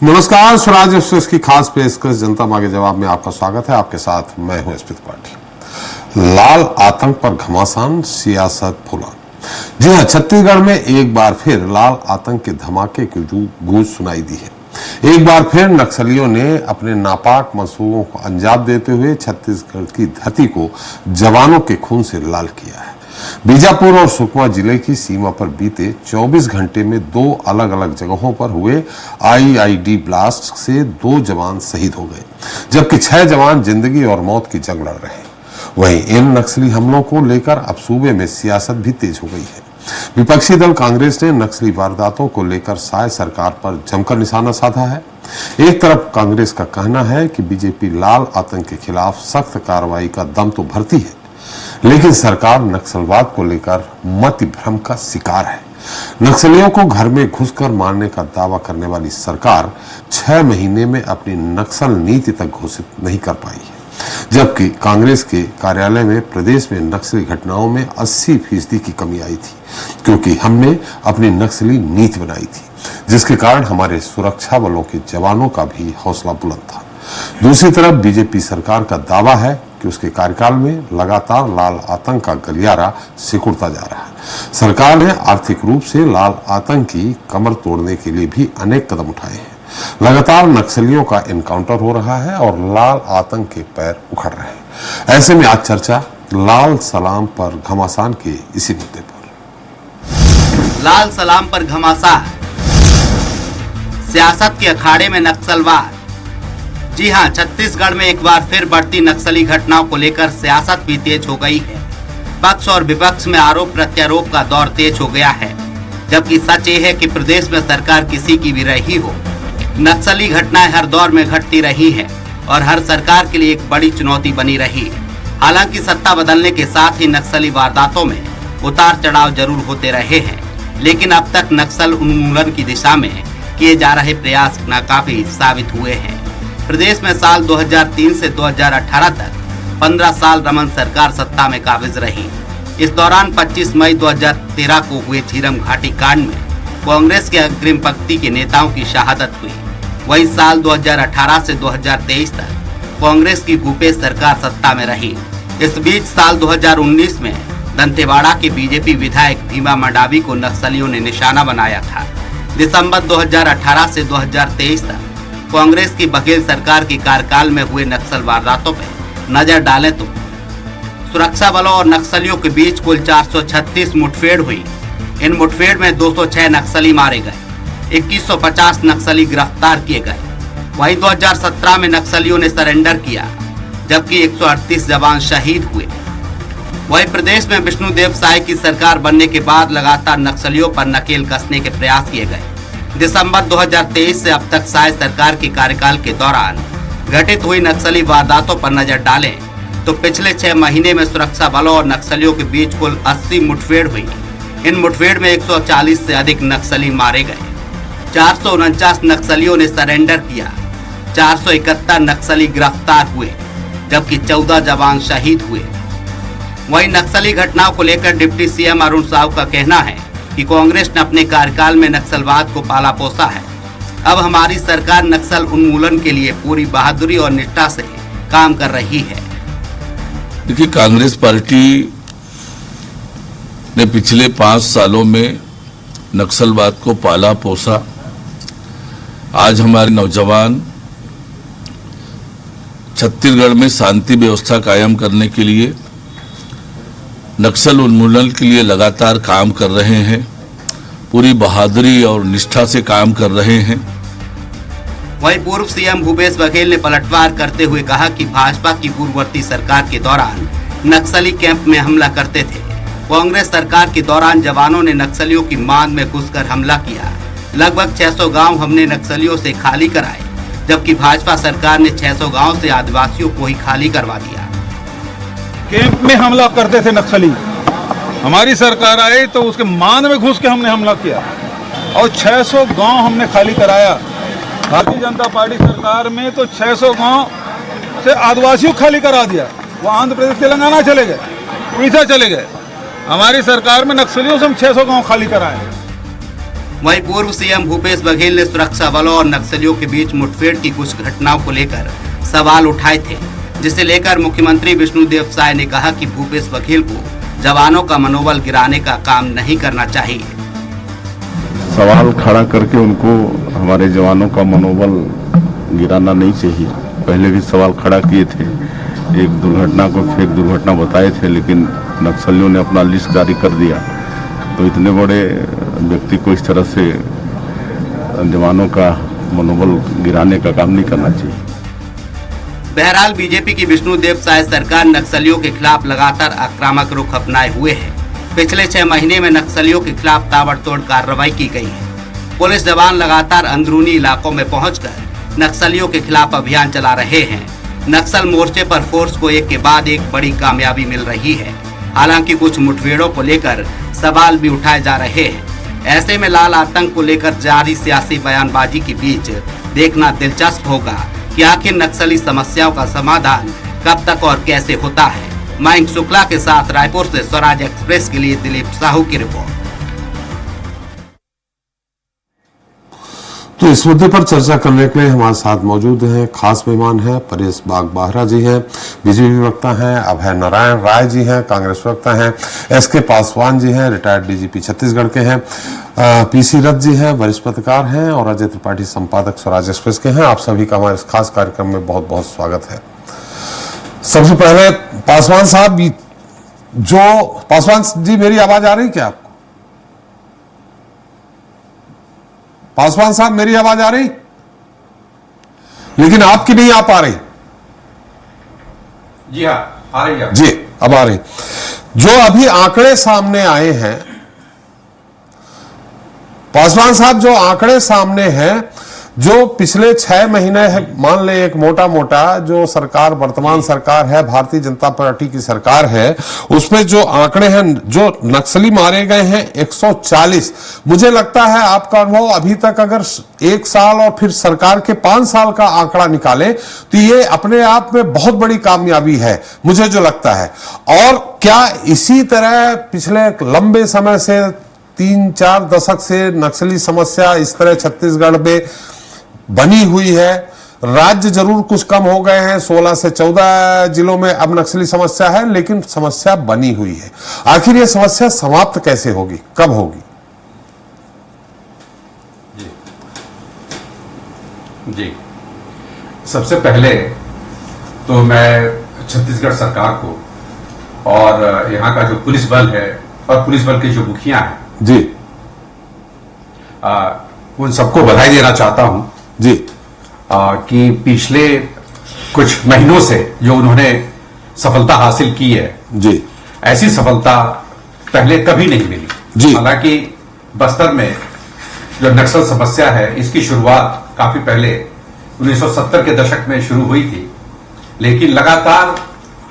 नमस्कार, स्वराज एक्सप्रेस की खास पेशकश जनता मांगे जवाब में आपका स्वागत है। आपके साथ मैं हूं स्मित पाटिल। लाल आतंक पर घमासान, सियासत फूला। जी हां, छत्तीसगढ़ में एक बार फिर लाल आतंक के धमाके की गूंज सुनाई दी है। एक बार फिर नक्सलियों ने अपने नापाक मंसूबों को अंजाम देते हुए छत्तीसगढ़ की धरती को जवानों के खून से लाल किया है। बीजापुर और सुकमा जिले की सीमा पर बीते 24 घंटे में दो अलग अलग जगहों पर हुए आईईडी ब्लास्ट से 2 जवान शहीद हो गए, जबकि 6 जवान जिंदगी और मौत की जंग लड़ रहे हैं। वहीं इन नक्सली हमलों को लेकर अब सूबे में सियासत भी तेज हो गई है। विपक्षी दल कांग्रेस ने नक्सली वारदातों को लेकर साय सरकार पर जमकर निशाना साधा है। एक तरफ कांग्रेस का कहना है कि बीजेपी लाल आतंक के खिलाफ सख्त कार्रवाई का दम तो भरती है, लेकिन सरकार नक्सलवाद को लेकर मति भ्रम का शिकार है। नक्सलियों को घर में घुसकर मारने का दावा करने वाली सरकार 6 महीने में अपनी नक्सल नीति तक घोषित नहीं कर पाई है, जबकि कांग्रेस के कार्यालय में प्रदेश में नक्सली घटनाओं में 80% की कमी आई थी, क्योंकि हमने अपनी नक्सली नीति बनाई थी, जिसके कारण हमारे सुरक्षा बलों के जवानों का भी हौसला बुलंद था। दूसरी तरफ बीजेपी सरकार का दावा है कि उसके कार्यकाल में लगातार लाल आतंक का गलियारा सिकुड़ता जा रहा है। सरकार ने आर्थिक रूप से लाल आतंक की कमर तोड़ने के लिए भी अनेक कदम उठाए हैं। लगातार नक्सलियों का एनकाउंटर हो रहा है और लाल आतंक के पैर उखड़ रहे हैं। ऐसे में आज चर्चा लाल सलाम पर घमासान के इसी मुद्दे पर। लाल सलाम पर घमासान, सियासत के अखाड़े में नक्सलवाद। जी हां, छत्तीसगढ़ में एक बार फिर बढ़ती नक्सली घटनाओं को लेकर सियासत भी तेज हो गई है। पक्ष और विपक्ष में आरोप प्रत्यारोप का दौर तेज हो गया है, जबकि सच ये है कि प्रदेश में सरकार किसी की भी रही हो, नक्सली घटनाएं हर दौर में घटती रही हैं और हर सरकार के लिए एक बड़ी चुनौती बनी रही है। हालांकि सत्ता बदलने के साथ ही नक्सली वारदातों में उतार चढ़ाव जरूर होते रहे हैं, लेकिन अब तक नक्सल उन्मूलन की दिशा में किए जा रहे प्रयास नाकाफी साबित हुए हैं। प्रदेश में साल 2003 से 2018 तक 15 साल रमन सरकार सत्ता में काबिज रही। इस दौरान 25 मई 2013 को हुए झीरम घाटी कांड में कांग्रेस के अग्रिम पंक्ति के नेताओं की शहादत हुई। वही साल 2018 से 2023 तक कांग्रेस की भूपेश सरकार सत्ता में रही। इस बीच साल 2019 में दंतेवाड़ा के बीजेपी विधायक भीमा मंडावी को नक्सलियों ने निशाना बनाया था। दिसंबर 2018 से 2023 तक कांग्रेस की बघेल सरकार के कार्यकाल में हुए नक्सल वारदातों पर नजर डालें तो सुरक्षा बलों और नक्सलियों के बीच कुल 436 मुठभेड़ हुई। इन मुठभेड़ में 206 नक्सली मारे गए, 2150 नक्सली गिरफ्तार किए गए। वहीं 2017 में नक्सलियों ने सरेंडर किया, जबकि 138 जवान शहीद हुए। वहीं प्रदेश में विष्णुदेव साय की सरकार बनने के बाद लगातार नक्सलियों पर नकेल कसने के प्रयास किए गए। दिसंबर 2023 से अब तक साय सरकार के कार्यकाल के दौरान घटित हुई नक्सली वारदातों पर नजर डालें तो पिछले 6 महीने में सुरक्षा बलों और नक्सलियों के बीच कुल 80 मुठभेड़ हुई। इन मुठभेड़ में 140 से अधिक नक्सली मारे गए, 449 नक्सलियों ने सरेंडर किया, 471 नक्सली गिरफ्तार हुए, जबकि 14 जवान शहीद हुए। वहीं नक्सली घटनाओं को लेकर डिप्टी सीएम अरुण साहू का कहना है कि कांग्रेस ने अपने कार्यकाल में नक्सलवाद को पाला पोसा है। अब हमारी सरकार नक्सल उन्मूलन के लिए पूरी बहादुरी और निष्ठा से काम कर रही है। देखिए, कांग्रेस पार्टी ने पिछले 5 सालों में नक्सलवाद को पाला पोसा। आज हमारे नौजवान छत्तीसगढ़ में शांति व्यवस्था कायम करने के लिए, नक्सल उन्मूलन के लिए लगातार काम कर रहे हैं, पूरी बहादुरी और निष्ठा से काम कर रहे हैं। वहीं पूर्व सीएम भूपेश बघेल ने पलटवार करते हुए कहा कि भाजपा की पूर्ववर्ती सरकार के दौरान नक्सली कैंप में हमला करते थे। कांग्रेस सरकार के दौरान जवानों ने नक्सलियों की मांद में घुसकर हमला किया। लगभग 600 गांव हमने नक्सलियों से खाली कराए, जबकि भाजपा सरकार ने 600 गांव से आदिवासियों को ही खाली करवा दिया। कैंप में हमला करते थे नक्सली, हमारी सरकार आई तो उसके मान में घुस के हमने हमला किया और 600 गांव हमने खाली कराया। भारतीय जनता पार्टी सरकार में तो 600 गांव से आदिवासियों खाली करा दिया, वो आंध्र प्रदेश तेलंगाना चले गए, उड़ीसा चले गए। हमारी सरकार में नक्सलियों से हम 600 गांव खाली कराए। वहीं पूर्व सीएम भूपेश बघेल ने सुरक्षा बलों और नक्सलियों के बीच मुठभेड़ की कुछ घटनाओं को लेकर सवाल उठाए थे, जिसे लेकर मुख्यमंत्री विष्णुदेव साय ने कहा कि भूपेश बघेल को जवानों का मनोबल गिराने का काम नहीं करना चाहिए। सवाल खड़ा करके उनको हमारे जवानों का मनोबल गिराना नहीं चाहिए। पहले भी सवाल खड़ा किए थे, एक दुर्घटना को फेक दुर्घटना बताए थे, लेकिन नक्सलियों ने अपना लिस्ट जारी कर दिया। तो इतने बड़े व्यक्ति को इस तरह से जवानों का मनोबल गिराने का काम नहीं करना चाहिए। बहरहाल बीजेपी की विष्णुदेव साय सरकार नक्सलियों के खिलाफ लगातार आक्रामक रुख अपनाए हुए है। पिछले 6 महीने में नक्सलियों के खिलाफ ताबड़तोड़ कार्रवाई की गई है। पुलिस जवान लगातार अंदरूनी इलाकों में पहुंचकर नक्सलियों के खिलाफ अभियान चला रहे हैं। नक्सल मोर्चे पर फोर्स को एक के बाद एक बड़ी कामयाबी मिल रही है। हालांकि कुछ मुठभेड़ों को लेकर सवाल भी उठाए जा रहे हैं। ऐसे में लाल आतंक को लेकर जारी सियासी बयानबाजी के बीच देखना दिलचस्प होगा कि आखिर नक्सली समस्याओं का समाधान कब तक और कैसे होता है। मयंक शुक्ला के साथ रायपुर से स्वराज एक्सप्रेस के लिए दिलीप साहू की रिपोर्ट। तो इस मुद्दे पर चर्चा करने के लिए हमारे साथ मौजूद हैं खास मेहमान हैं परेश बागबाहरा जी हैं, बीजेपी प्रवक्ता हैं, अभय नारायण राय जी हैं, कांग्रेस प्रवक्ता हैं, एसके पासवान जी हैं, रिटायर्ड डीजीपी छत्तीसगढ़ के हैं, पीसी रथ जी हैं, वरिष्ठ पत्रकार हैं, और अजय त्रिपाठी संपादक स्वराज एक्सप्रेस के हैं। आप सभी का हमारे इस खास कार्यक्रम में बहुत बहुत स्वागत है। सबसे पहले पासवान साहब, पासवान जी मेरी आवाज आ रही क्या आपको? पासवान साहब मेरी आवाज आ रही, लेकिन आपकी नहीं आ पा रही। जी हाँ, आ रही है। जी अब आ रही। जो अभी आंकड़े सामने आए हैं पासवान साहब, जो आंकड़े सामने हैं, जो पिछले 6 महीने है, मान ले एक मोटा मोटा जो सरकार वर्तमान सरकार है, भारतीय जनता पार्टी की सरकार है, उसमें जो आंकड़े हैं, जो नक्सली मारे गए हैं 140। मुझे लगता है आपका अनुभव अभी तक अगर 1 साल और फिर सरकार के 5 साल का आंकड़ा निकाले तो ये अपने आप में बहुत बड़ी कामयाबी है, मुझे जो लगता है। और क्या इसी तरह पिछले लंबे समय से 3-4 दशक से नक्सली समस्या इस तरह छत्तीसगढ़ में बनी हुई है? राज्य जरूर कुछ कम हो गए हैं, 16 से 14 जिलों में अब नक्सली समस्या है, लेकिन समस्या बनी हुई है। आखिर ये समस्या समाप्त कैसे होगी, कब होगी? जी, सबसे पहले तो मैं छत्तीसगढ़ सरकार को और यहाँ का जो पुलिस बल है और पुलिस बल के जो मुखिया हैं जी, उन सबको बधाई देना चाहता हूं जी, कि पिछले कुछ महीनों से जो उन्होंने सफलता हासिल की है, जी, ऐसी सफलता पहले कभी नहीं मिली। जी। हालांकि बस्तर में जो नक्सल समस्या है, इसकी शुरुआत काफी पहले 1970 के दशक में शुरू हुई थी, लेकिन लगातार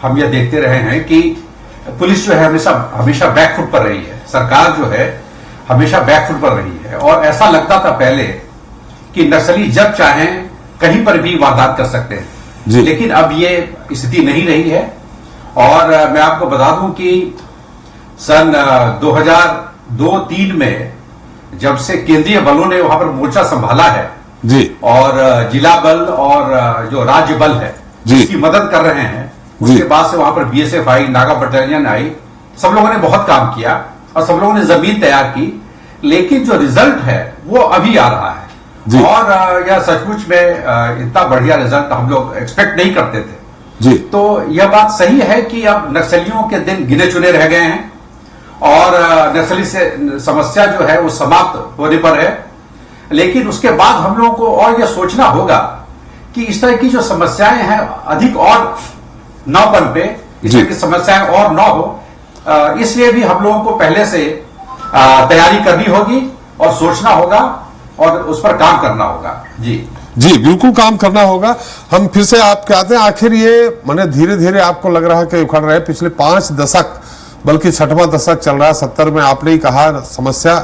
हम यह देखते रहे हैं कि पुलिस जो है हमेशा बैकफुट पर रही है, सरकार जो है हमेशा बैकफुट पर रही है। और ऐसा लगता था पहले कि नक्सली जब चाहें कहीं पर भी वारदात कर सकते हैं, लेकिन अब ये स्थिति नहीं रही है। और मैं आपको बता दूं कि सन 2002-3 में जब से केंद्रीय बलों ने वहां पर मोर्चा संभाला है जी, और जिला बल और जो राज्य बल है इसकी मदद कर रहे हैं, उसके बाद से वहां पर बीएसएफ आई, नागा बटालियन आई, सब लोगों ने बहुत काम किया और सब लोगों ने जमीन तैयार की, लेकिन जो रिजल्ट है वो अभी आ रहा है। और यह सचमुच में इतना बढ़िया रिजल्ट हम लोग एक्सपेक्ट नहीं करते थे जी। तो यह बात सही है कि अब नक्सलियों के दिन गिने चुने रह गए हैं और नक्सली से समस्या जो है वो समाप्त होने पर है। लेकिन उसके बाद हम लोगों को और यह सोचना होगा कि इस तरह की जो समस्याएं हैं अधिक और न पनपे, इस तरह की समस्याएं और न हो, इसलिए भी हम लोगों को पहले से तैयारी करनी होगी और सोचना होगा और उस पर काम करना होगा। जी जी, बिल्कुल काम करना होगा। हम फिर से आप कहते हैं, आखिर ये माने धीरे धीरे आपको लग रहा है कि उखड़ रहे, पिछले 5 दशक बल्कि 6वां दशक चल रहा है। 70 में आपने ही कहा समस्या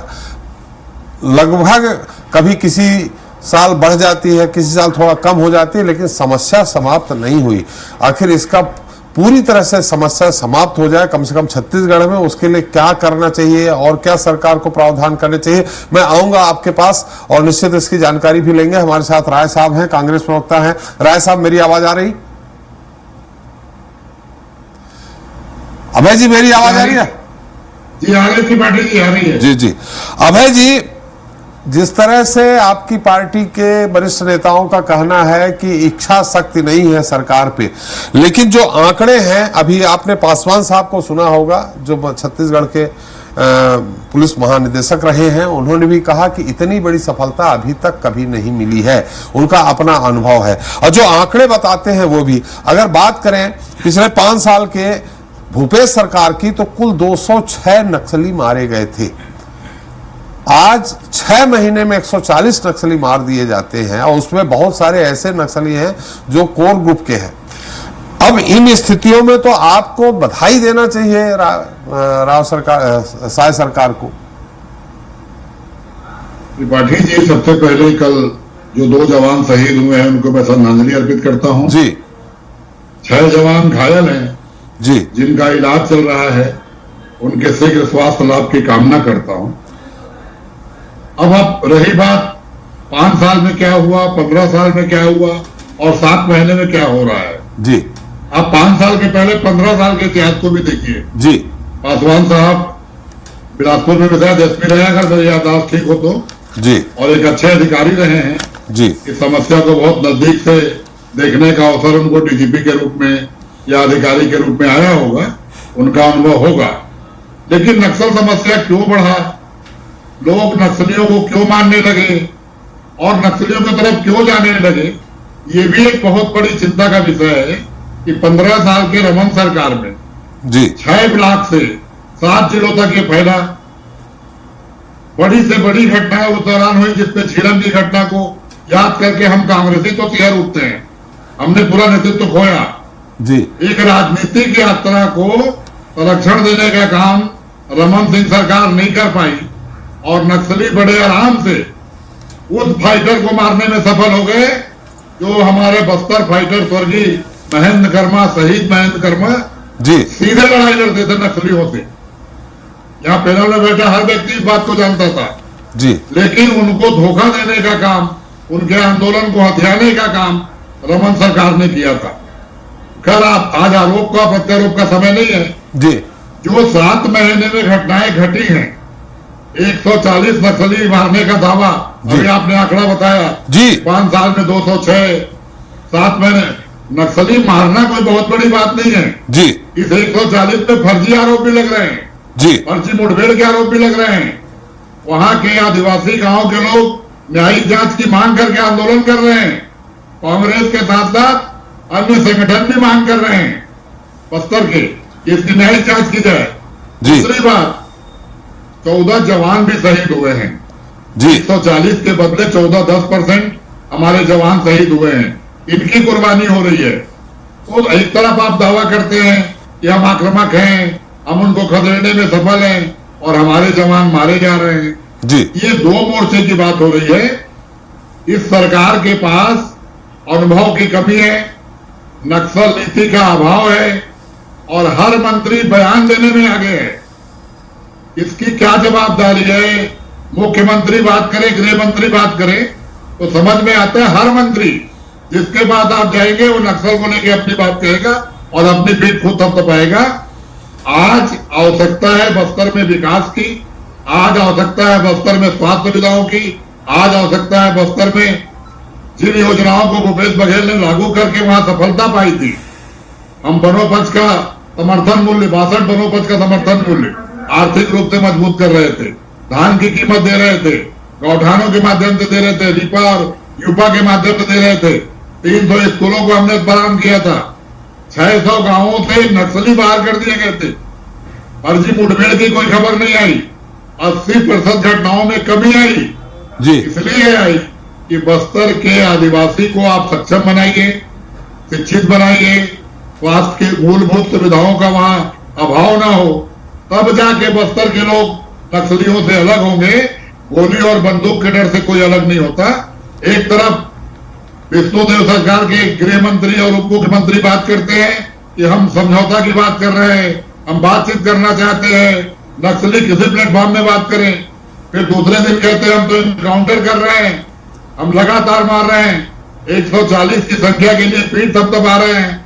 लगभग कभी किसी साल बढ़ जाती है, किसी साल थोड़ा कम हो जाती है, लेकिन समस्या समाप्त नहीं हुई। आखिर इसका पूरी तरह से समस्या समाप्त हो जाए, कम से कम छत्तीसगढ़ में, उसके लिए क्या करना चाहिए और क्या सरकार को प्रावधान करने चाहिए, मैं आऊंगा आपके पास और निश्चित इसकी जानकारी भी लेंगे। हमारे साथ राय साहब हैं, कांग्रेस प्रवक्ता हैं। राय साहब, मेरी आवाज आ रही? अभय जी, मेरी आवाज आ रही है? जी आ रही थी पार्टी जी, आ रही है। जी जी। अभय जी, जिस तरह से आपकी पार्टी के वरिष्ठ नेताओं का कहना है कि इच्छा शक्ति नहीं है सरकार पे, लेकिन जो आंकड़े हैं, अभी आपने पासवान साहब को सुना होगा जो छत्तीसगढ़ के पुलिस महानिदेशक रहे हैं, उन्होंने भी कहा कि इतनी बड़ी सफलता अभी तक कभी नहीं मिली है, उनका अपना अनुभव है। और जो आंकड़े बताते हैं वो भी, अगर बात करें पिछले 5 साल के भूपेश सरकार की, तो कुल 206 नक्सली मारे गए थे। आज 6 महीने में 140 नक्सली मार दिए जाते हैं और उसमें बहुत सारे ऐसे नक्सली हैं जो कोर ग्रुप के हैं। अब इन स्थितियों में तो आपको बधाई देना चाहिए साय सरकार को। त्रिपाठी जी, सबसे पहले कल जो 2 जवान शहीद हुए हैं उनको मैं श्रद्धांजलि अर्पित करता हूं जी। 6 जवान घायल हैं जी, जिनका इलाज चल रहा है, उनके शीघ्र स्वास्थ्य लाभ की कामना करता हूं। अब रही बात 5 साल में क्या हुआ, 15 साल में क्या हुआ और 7 महीने में क्या हो रहा है जी। आप 5 साल के पहले 15 साल के इतिहास को भी देखिए जी। पासवान साहब बिलासपुर में शायद एसपी रहे, अगर मेरी याददाश्त ठीक हो तो जी, और एक अच्छे अधिकारी रहे हैं जी। इस समस्या को बहुत नजदीक से देखने का अवसर उनको डीजीपी के रूप में या अधिकारी के रूप में आया होगा, उनका अनुभव होगा। लेकिन नक्सल समस्या क्यों बढ़ा, लोग नक्सलियों को क्यों मानने लगे और नक्सलियों की तरफ क्यों जाने लगे, ये भी एक बहुत बड़ी चिंता का विषय है कि 15 साल के रमन सरकार में जी 6 ब्लॉक से 7 जिलों तक ये फैला। बड़ी से बड़ी घटना उस दौरान हुई जिसमें झीरम की घटना को याद करके हम कांग्रेसी तो सिहर उठते हैं, हमने पूरा नेतृत्व खोया जी। एक राजनीतिक यात्रा को संरक्षण देने का काम रमन सिंह सरकार नहीं कर पाई और नक्सली बड़े आराम से उस फाइटर को मारने में सफल हो गए जो हमारे बस्तर फाइटर स्वर्गीय महेंद्र कर्मा, शहीद महेंद्र कर्मा जी सीधे लड़ाई लड़ते थे नक्सलियों से। यहाँ पैनल में बैठा हर व्यक्ति इस बात को जानता था जी। लेकिन उनको धोखा देने का काम, उनके आंदोलन को हथियाने का काम रमन सरकार ने किया था। खैर आज आरोप का प्रत्यारोप का समय नहीं है जी। जो 7 महीने में घटनाएं घटी हैं, 140 नक्सली मारने का दावा अभी आपने आंकड़ा बताया जी। 5 साल में 206, 7 महीने नक्सली मारना कोई बहुत बड़ी बात नहीं है जी इस 140 में फर्जी आरोप भी लग रहे हैं जी। फर्जी मुठभेड़ के आरोप भी लग रहे हैं। वहां के आदिवासी गांव के लोग न्यायिक जांच की मांग करके आंदोलन कर रहे हैं। कांग्रेस के साथ साथ अन्य संगठन भी मांग कर रहे हैं बस्तर के इसकी न्यायिक जांच की जाए। दूसरी बात 14 जवान भी शहीद हुए हैं जी। 140 के बदले 14-10% हमारे जवान शहीद हुए हैं, इनकी कुर्बानी हो रही है। तो एक तरफ आप दावा करते हैं कि हम आक्रामक हैं, हम उनको खदेड़ने में सफल हैं और हमारे जवान मारे जा रहे हैं जी। ये 2 मोर्चे की बात हो रही है। इस सरकार के पास अनुभव की कमी है, नक्सल नीति का अभाव है और हर मंत्री बयान देने में आगे है। इसकी क्या जवाबदारी है? मुख्यमंत्री बात करे, गृह मंत्री बात करे तो समझ में आता है हर मंत्री जिसके बाद आप जाएंगे वो नक्सल को लेकर अपनी बात कहेगा और अपनी पीठ खुद थपथपाएगा। आज आवश्यकता है बस्तर में विकास की, आज आवश्यकता है बस्तर में स्वास्थ्य सुविधाओं की, आज आवश्यकता है बस्तर में जिन योजनाओं को भूपेश बघेल ने लागू करके वहां सफलता पाई थी। हम वनोपज का समर्थन मूल्य 62 वनोपज का समर्थन मूल्य आर्थिक रूप से मजबूत कर रहे थे, धान की कीमत दे रहे थे, गौठानों के माध्यम से दे रहे थे, रिपा और यूपा के माध्यम से दे रहे थे। 300 स्कूलों को हमने प्रारंभ किया था। 600 गांवों से नक्सली बाहर कर दिए गए थे। फर्जी मुठभेड़ की कोई खबर नहीं आई। 80% घटनाओं में कमी आई जी। इसलिए आई कि बस्तर के आदिवासी को आप सक्षम बनाइए, शिक्षित बनाइए, स्वास्थ्य के मूलभूत सुविधाओं का वहां अभाव ना हो, तब जाके बस्तर के लोग नक्सलियों से अलग होंगे। गोली और बंदूक के डर से कोई अलग नहीं होता। एक तरफ विष्णुदेव सरकार के गृह मंत्री और उप मुख्यमंत्री बात करते हैं कि हम समझौता की बात कर रहे हैं, हम बातचीत करना चाहते हैं, नक्सली किसी प्लेटफॉर्म में बात करें, फिर दूसरे दिन कहते हैं हम तो इनकाउंटर कर रहे हैं, हम लगातार मार रहे हैं, 140 की संख्या के लिए पीठ थपथपा रहे हैं।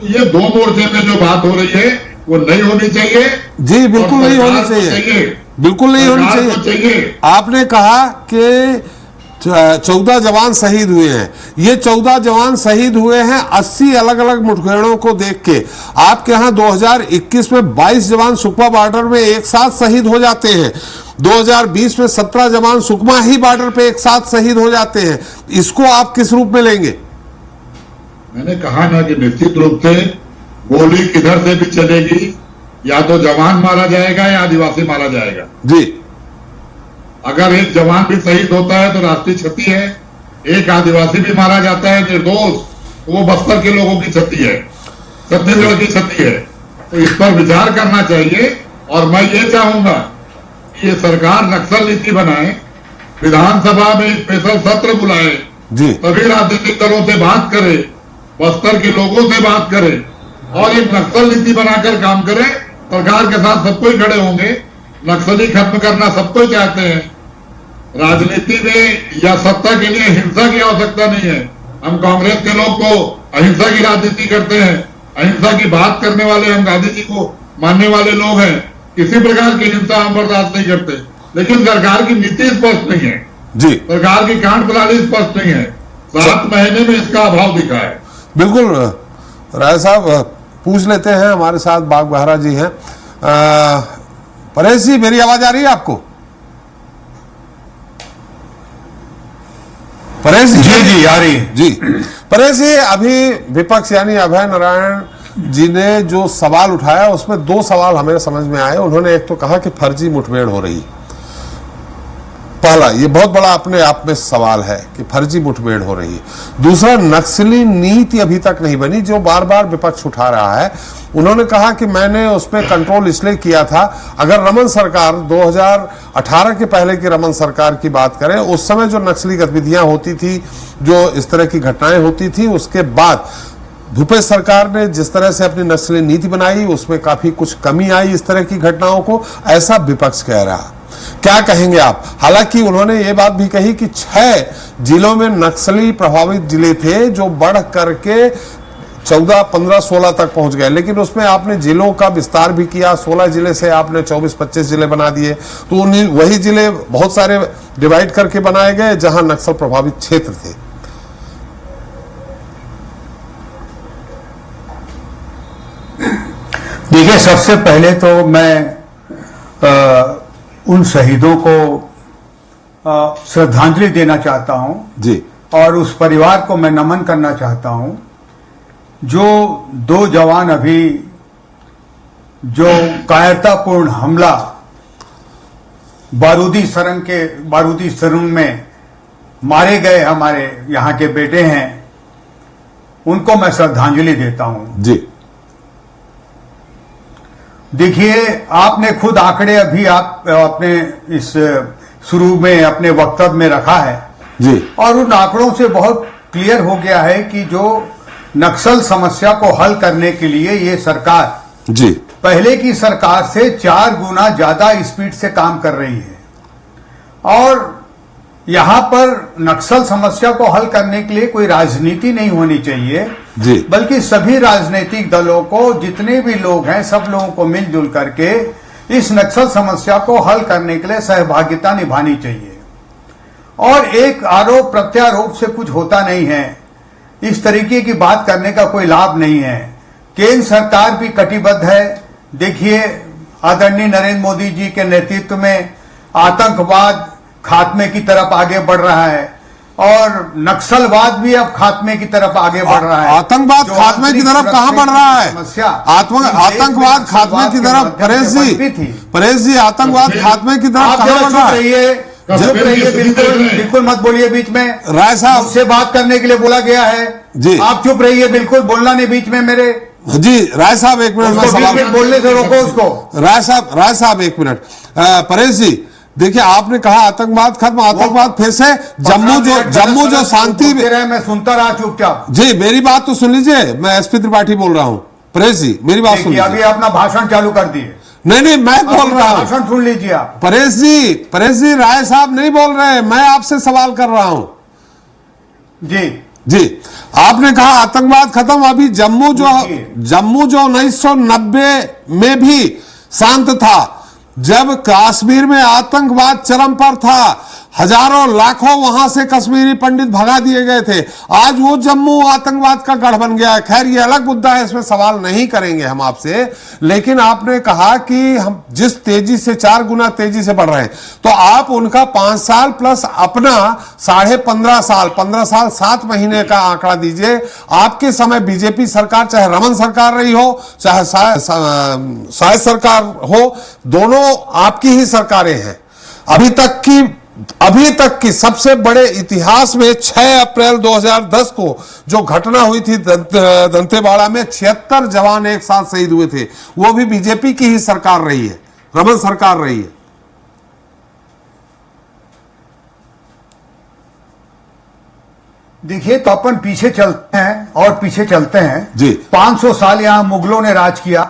ये दो मोर्चे में जो बात हो रही है वो नहीं होनी चाहिए। जी बिल्कुल नहीं होनी चाहिए, बिल्कुल नहीं होनी चाहिए। आपने कहा कि 14 जवान शहीद हुए हैं। ये 14 जवान शहीद हुए हैं 80 अलग अलग मुठभेड़ों को देख के। आपके यहाँ 2021 में 22 जवान सुकमा बॉर्डर में एक साथ शहीद हो जाते हैं। 2020 में 17 जवान सुकमा ही बॉर्डर पे एक साथ शहीद हो जाते हैं। इसको आप किस रूप में लेंगे? मैंने कहा ना कि निश्चित रूप से गोली किधर से भी चलेगी, या तो जवान मारा जाएगा या आदिवासी मारा जाएगा। जी, अगर एक जवान भी शहीद होता है तो राष्ट्रीय क्षति है, एक आदिवासी भी मारा जाता है निर्दोष, वो बस्तर के लोगों की क्षति है, छत्तीसगढ़ की क्षति है। तो इस पर विचार करना चाहिए। और मैं ये चाहूंगा कि ये सरकार नक्सल नीति बनाए, विधानसभा में स्पेशल सत्र बुलाए, जी, सभी राजनीतिक दलों से बात करे, बस्तर के लोगों से बात करे और एक नक्सल नीति बनाकर काम करे। सरकार के साथ सब कोई खड़े होंगे। नक्सली खत्म करना सब कोई चाहते हैं। राजनीति में या सत्ता के लिए हिंसा की आवश्यकता नहीं है। हम कांग्रेस के लोग तो अहिंसा की राजनीति करते हैं, अहिंसा की बात करने वाले, हम गांधी जी को मानने वाले लोग हैं। किसी प्रकार की हिंसा हम बर्दाश्त नहीं करते। लेकिन सरकार की नीति स्पष्ट नहीं है, जी, सरकार की कार्यप्रणाली स्पष्ट नहीं है। 7 महीने में इसका अभाव दिखा है। बिल्कुल। राय साहब पूछ लेते हैं, हमारे साथ बाग बहरा जी हैं। परेश जी, मेरी आवाज आ रही है आपको? परेश जी? जी आ रही है जी। परेश जी, अभी विपक्ष यानी अभय नारायण जी ने जो सवाल उठाया उसमें 2 सवाल हमें समझ में आए। उन्होंने एक तो कहा कि फर्जी मुठभेड़ हो रही, पहला ये बहुत बड़ा अपने आप में सवाल है कि फर्जी मुठभेड़ हो रही है। दूसरा, नक्सली नीति अभी तक नहीं बनी, जो बार बार विपक्ष उठा रहा है। उन्होंने कहा कि मैंने उसमें कंट्रोल इसलिए किया था, अगर रमन सरकार 2018 के पहले की रमन सरकार की बात करें, उस समय जो नक्सली गतिविधियां होती थी, जो इस तरह की घटनाएं होती थी, उसके बाद भूपेश सरकार ने जिस तरह से अपनी नस्ली नीति बनाई उसमें काफी कुछ कमी आई इस तरह की घटनाओं को, ऐसा विपक्ष कह रहा। क्या कहेंगे आप? हालांकि उन्होंने ये बात भी कही कि 6 जिलों में नक्सली प्रभावित जिले थे जो बढ़ करके 14, 15, 16 तक पहुंच गए, लेकिन उसमें आपने जिलों का विस्तार भी किया। 16 जिले से आपने 24-25 जिले बना दिए, तो वही जिले बहुत सारे डिवाइड करके बनाए गए जहां नक्सल प्रभावित क्षेत्र थे। देखिए, सबसे पहले तो मैं उन शहीदों को श्रद्धांजलि देना चाहता हूं जी, और उस परिवार को मैं नमन करना चाहता हूं जो 2 जवान अभी जो कायरतापूर्ण हमला बारूदी सुरंग में मारे गए हमारे यहाँ के बेटे हैं, उनको मैं श्रद्धांजलि देता हूं। जी, देखिए, आपने खुद आंकड़े अभी आप अपने इस शुरू में अपने वक्तव्य में रखा है जी, और उन आंकड़ों से बहुत क्लियर हो गया है कि जो नक्सल समस्या को हल करने के लिए ये सरकार जी, पहले की सरकार से 4 गुना ज्यादा स्पीड से काम कर रही है। और यहां पर नक्सल समस्या को हल करने के लिए कोई राजनीति नहीं होनी चाहिए जी, बल्कि सभी राजनीतिक दलों को, जितने भी लोग हैं, सब लोगों को मिलजुल करके इस नक्सल समस्या को हल करने के लिए सहभागिता निभानी चाहिए। और एक आरोप प्रत्यारोप से कुछ होता नहीं है, इस तरीके की बात करने का कोई लाभ नहीं है। केंद्र सरकार भी कटिबद्ध है। देखिए, आदरणीय नरेंद्र मोदी जी के नेतृत्व में आतंकवाद खात्मे की तरफ आगे बढ़ रहा है और नक्सलवाद भी अब खात्मे की तरफ आगे बढ़ रहा है। आतंकवाद खात्मे की तरफ कहां बढ़ रहा है? आतंकवाद खात्मे की तरफ, परेश जी, आतंकवाद खात्मे की तरफ कहां बढ़ रहा है? चुप रहिए, बिल्कुल मत बोलिए बीच में। राय साहब, मुझसे बात करने के लिए बोला गया है जी, आप चुप रहिए, बिल्कुल बोलना नहीं बीच में मेरे। जी, राय साहब 1 मिनट में सवाल बोलने से रोको उसको। राय साहब 1 मिनट। परेश जी, देखिए, आपने कहा आतंकवाद खत्म, आतंकवाद फिर से जम्मू जो शांति, मैं सुनता रहा चुपचाप। जी, मेरी बात तो सुन लीजिए, मैं एसपी त्रिपाठी बोल रहा हूं। परेश जी मेरी बात देखिए, अभी सुनिए। अपना भाषण चालू कर दिए। नहीं मैं बोल रहा हूं। भाषण सुन लीजिए आप। परेश जी राय साहब नहीं बोल रहे, मैं आपसे सवाल कर रहा हूं। जी आपने कहा आतंकवाद खत्म। अभी जम्मू जो 1990 में भी शांत था, जब कश्मीर में आतंकवाद चरम पर था, हजारों लाखों वहां से कश्मीरी पंडित भगा दिए गए थे। आज वो जम्मू आतंकवाद का गढ़ बन गया है। खैर ये अलग मुद्दा है, इसमें सवाल नहीं करेंगे हम आपसे। लेकिन आपने कहा कि हम जिस तेजी से 4 गुना तेजी से बढ़ रहे हैं, तो आप उनका 5 साल प्लस अपना 15.5 साल 15 साल 7 महीने का आंकड़ा दीजिए। आपके समय बीजेपी सरकार, चाहे रमन सरकार रही हो, चाहे शायद सरकार हो, दोनों आपकी ही सरकारें हैं। अभी तक की सबसे बड़े इतिहास में 6 अप्रैल 2010 को जो घटना हुई थी दंतेवाड़ा में, 76 जवान एक साथ शहीद हुए थे। वो भी बीजेपी की ही सरकार रही है, रमन सरकार रही है। देखिए, तो अपन पीछे चलते हैं और पीछे चलते हैं जी। 500 साल यहां मुगलों ने राज किया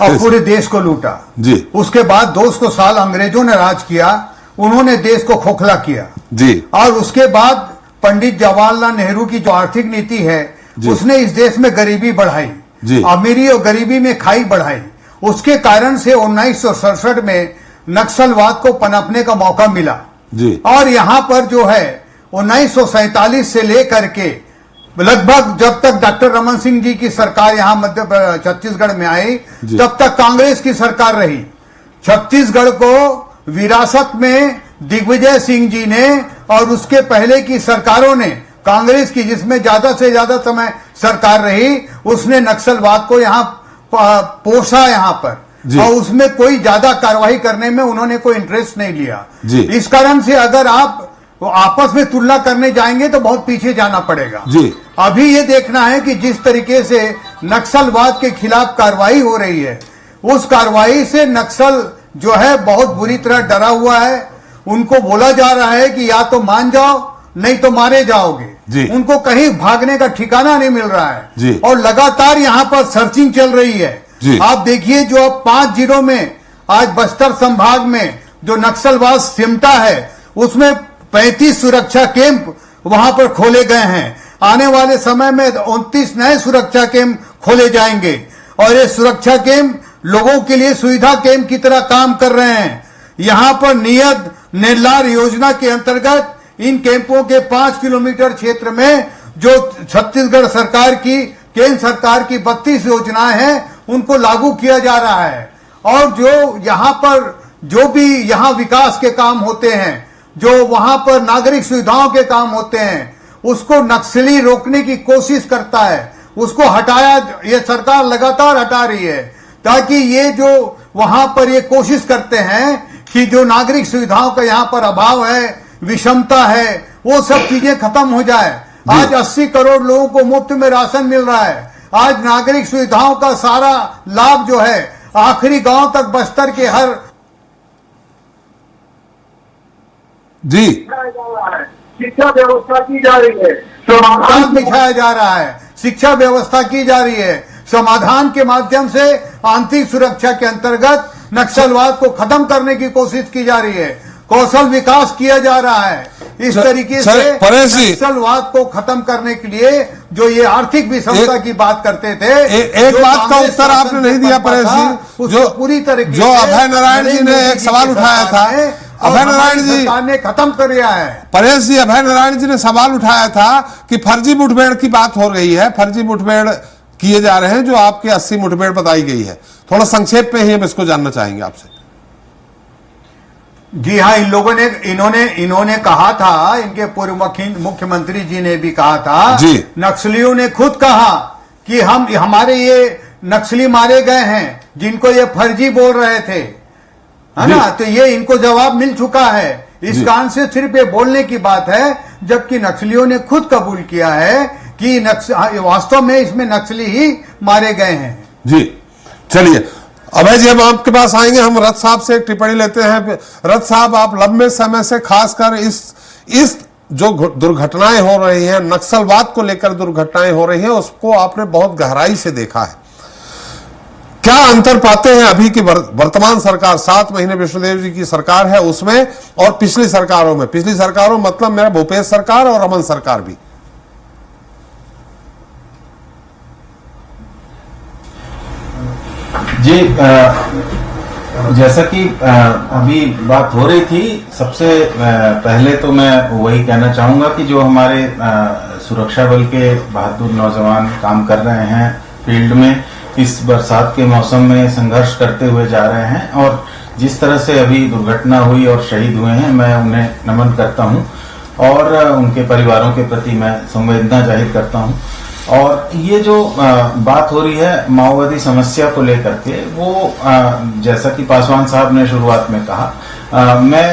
और पूरे देश को लूटा जी। उसके बाद 200 साल अंग्रेजों ने राज किया, उन्होंने देश को खोखला किया जी। और उसके बाद पंडित जवाहरलाल नेहरू की जो आर्थिक नीति है, उसने इस देश में गरीबी बढ़ाई जी। अमीरी और गरीबी में खाई बढ़ाई। उसके कारण से 1967 में नक्सलवाद को पनपने का मौका मिला जी। और यहां पर जो है 1947 से लेकर के लगभग जब तक डॉक्टर रमन सिंह जी की सरकार यहां छत्तीसगढ़ में आई, तब तक कांग्रेस की सरकार रही। छत्तीसगढ़ को विरासत में दिग्विजय सिंह जी ने और उसके पहले की सरकारों ने, कांग्रेस की जिसमें ज्यादा से ज्यादा समय सरकार रही, उसने नक्सलवाद को यहां पोषा यहां पर, और उसमें कोई ज्यादा कार्रवाई करने में उन्होंने कोई इंटरेस्ट नहीं लिया। इस कारण से अगर आप आपस में तुलना करने जाएंगे तो बहुत पीछे जाना पड़ेगा। अभी ये देखना है कि जिस तरीके से नक्सलवाद के खिलाफ कार्रवाई हो रही है, उस कार्रवाई से नक्सल जो है बहुत बुरी तरह डरा हुआ है। उनको बोला जा रहा है कि या तो मान जाओ नहीं तो मारे जाओगे। उनको कहीं भागने का ठिकाना नहीं मिल रहा है और लगातार यहां पर सर्चिंग चल रही है। आप देखिए, जो अब 5 जिलों में आज बस्तर संभाग में जो नक्सलवाद सिमटा है, उसमें 35 सुरक्षा कैंप वहां पर खोले गए हैं। आने वाले समय में 29 नए सुरक्षा कैंप खोले जाएंगे और ये सुरक्षा कैंप लोगों के लिए सुविधा कैंप की तरह काम कर रहे हैं। यहां पर नियत नेल्लार योजना के अंतर्गत इन कैंपों के 5 किलोमीटर क्षेत्र में जो छत्तीसगढ़ सरकार की, केंद्र सरकार की 32 योजनाएं हैं, उनको लागू किया जा रहा है। और जो यहां पर जो भी यहां विकास के काम होते हैं, जो वहां पर नागरिक सुविधाओं के काम होते हैं, उसको नक्सली रोकने की कोशिश करता है, उसको हटाया, ये सरकार लगातार हटा रही है, ताकि ये जो वहां पर ये कोशिश करते हैं कि जो नागरिक सुविधाओं का यहां पर अभाव है, विषमता है, वो सब चीजें खत्म हो जाए। आज 80 करोड़ लोगों को मुफ्त में राशन मिल रहा है। आज नागरिक सुविधाओं का सारा लाभ जो है आखिरी गांव तक बस्तर के हर शिक्षा व्यवस्था की जा रही है, समाधान बिछाया जा रहा है, शिक्षा व्यवस्था की जा रही है। समाधान के माध्यम से आंतरिक सुरक्षा के अंतर्गत नक्सलवाद को खत्म करने की कोशिश की जा रही है, कौशल विकास किया जा रहा है। इस तरीके से नक्सलवाद को खत्म करने के लिए जो ये आर्थिक विषमता की बात करते थे, एक बात का उत्तर आपने नहीं दिया परेश जी। जो पूरी तरीके जो अभय नारायण जी ने एक सवाल उठाया था, अभय नारायण जी ने खत्म कर दिया है। परेश जी, अभय नारायण जी ने सवाल उठाया था कि फर्जी मुठभेड़ की बात हो रही है, फर्जी मुठभेड़ किए जा रहे हैं, जो आपके 80 मुठभेड़ बताई गई है। थोड़ा संक्षेप में ही हम इसको जानना चाहेंगे आपसे। जी हाँ, इन लोगों ने इन्होंने कहा था, इनके पूर्व मुख्यमंत्री जी ने भी कहा था, नक्सलियों ने खुद कहा कि हमारे ये नक्सली मारे गए हैं जिनको ये फर्जी बोल रहे थे, है ना। तो ये इनको जवाब मिल चुका है। इस कारण से सिर्फ ये बोलने की बात है, जबकि नक्सलियों ने खुद कबूल किया है कि वास्तव में इसमें नक्सली ही मारे गए हैं। जी चलिए अभय जी, हम आपके पास आएंगे। हम रथ साहब से एक टिप्पणी लेते हैं। रथ साहब, आप लंबे समय से खासकर इस जो दुर्घटनाएं हो रही हैं, नक्सलवाद को लेकर दुर्घटनाएं हो रही हैं, उसको आपने बहुत गहराई से देखा है। क्या अंतर पाते हैं अभी की वर्तमान सरकार, 7 महीने विष्णुदेव जी की सरकार है उसमें और पिछली सरकारों में? पिछली सरकारों मतलब मेरा भूपेश सरकार और रमन सरकार भी। जी, जैसा कि अभी बात हो रही थी, सबसे पहले तो मैं वही कहना चाहूंगा कि जो हमारे सुरक्षा बल के बहादुर नौजवान काम कर रहे हैं फील्ड में, इस बरसात के मौसम में संघर्ष करते हुए जा रहे हैं और जिस तरह से अभी दुर्घटना हुई और शहीद हुए हैं, मैं उन्हें नमन करता हूं और उनके परिवारों के प्रति मैं संवेदना जाहिर करता हूं। और ये जो बात हो रही है माओवादी समस्या को लेकर के, वो जैसा कि पासवान साहब ने शुरुआत में कहा, मैं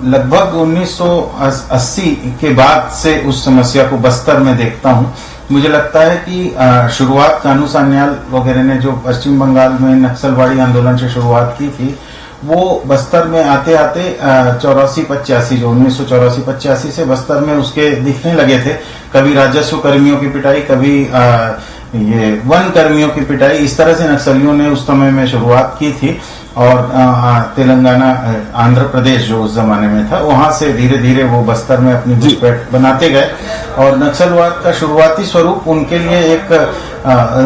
लगभग 1980 के बाद से उस समस्या को बस्तर में देखता हूं। मुझे लगता है कि शुरुआत कानू सान्याल वगैरह ने जो पश्चिम बंगाल में नक्सलवाड़ी आंदोलन से शुरुआत की थी, वो बस्तर में आते आते 84-85 जो 1984-85 से बस्तर में उसके दिखने लगे थे। कभी राजस्व कर्मियों की पिटाई, कभी ये वन कर्मियों की पिटाई, इस तरह से नक्सलियों ने उस समय में शुरुआत की थी। और तेलंगाना, आंध्र प्रदेश जो उस जमाने में था, वहां से धीरे धीरे वो बस्तर में अपनी घुसपैठ बनाते गए और नक्सलवाद का शुरुआती स्वरूप उनके लिए एक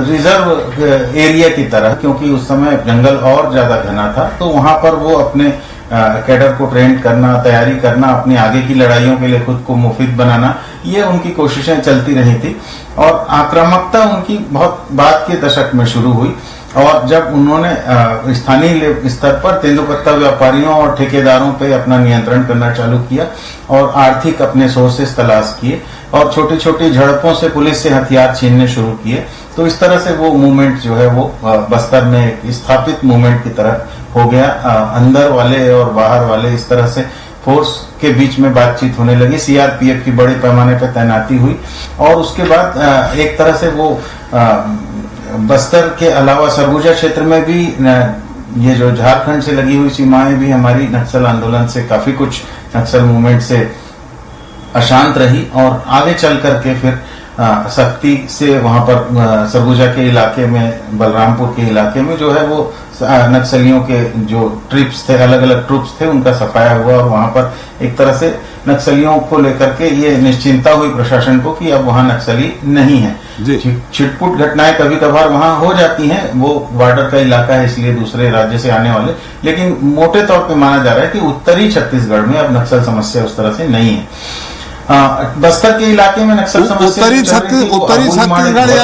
रिजर्व एरिया की तरह, क्योंकि उस समय जंगल और ज्यादा घना था, तो वहां पर वो अपने कैडर को ट्रेन करना, तैयारी करना, अपनी आगे की लड़ाइयों के लिए खुद को मुफीद बनाना, ये उनकी कोशिशें चलती रही थी। और आक्रामकता उनकी बहुत बाद के दशक में शुरू हुई और जब उन्होंने स्थानीय स्तर पर तेंदुपत्ता व्यापारियों और ठेकेदारों पे अपना नियंत्रण करना चालू किया और आर्थिक अपने सोर्सेस तलाश किए और छोटी छोटी झड़पों से पुलिस से हथियार छीनने शुरू किए, तो इस तरह से वो मूवमेंट जो है वो बस्तर में एक स्थापित मूवमेंट की तरह हो गया। अंदर वाले और बाहर वाले इस तरह से फोर्स के बीच में बातचीत होने लगी। सीआरपीएफ की बड़े पैमाने पर तैनाती हुई और उसके बाद एक तरह से वो बस्तर के अलावा सरगुजा क्षेत्र में भी, ये जो झारखंड से लगी हुई सीमाएं भी हमारी नक्सल आंदोलन से, काफी कुछ नक्सल मूवमेंट से अशांत रही और आगे चल करके फिर सख्ती से वहां पर सरगुजा के इलाके में, बलरामपुर के इलाके में जो है वो नक्सलियों के जो ट्रिप्स थे, अलग अलग ट्रुप्स थे, उनका सफाया हुआ और वहां पर एक तरह से नक्सलियों को लेकर के ये निश्चिंता हुई प्रशासन को कि अब वहां नक्सली नहीं है। छिटपुट घटनाएं कभी कभार वहां हो जाती हैं, वो बॉर्डर का इलाका है इसलिए दूसरे राज्य से आने वाले, लेकिन मोटे तौर पे माना जा रहा है कि उत्तरी छत्तीसगढ़ में अब नक्सल समस्या उस तरह से नहीं है। बस्तर के इलाके में नक्सल समस्या उत्तरी छत्तीसगढ़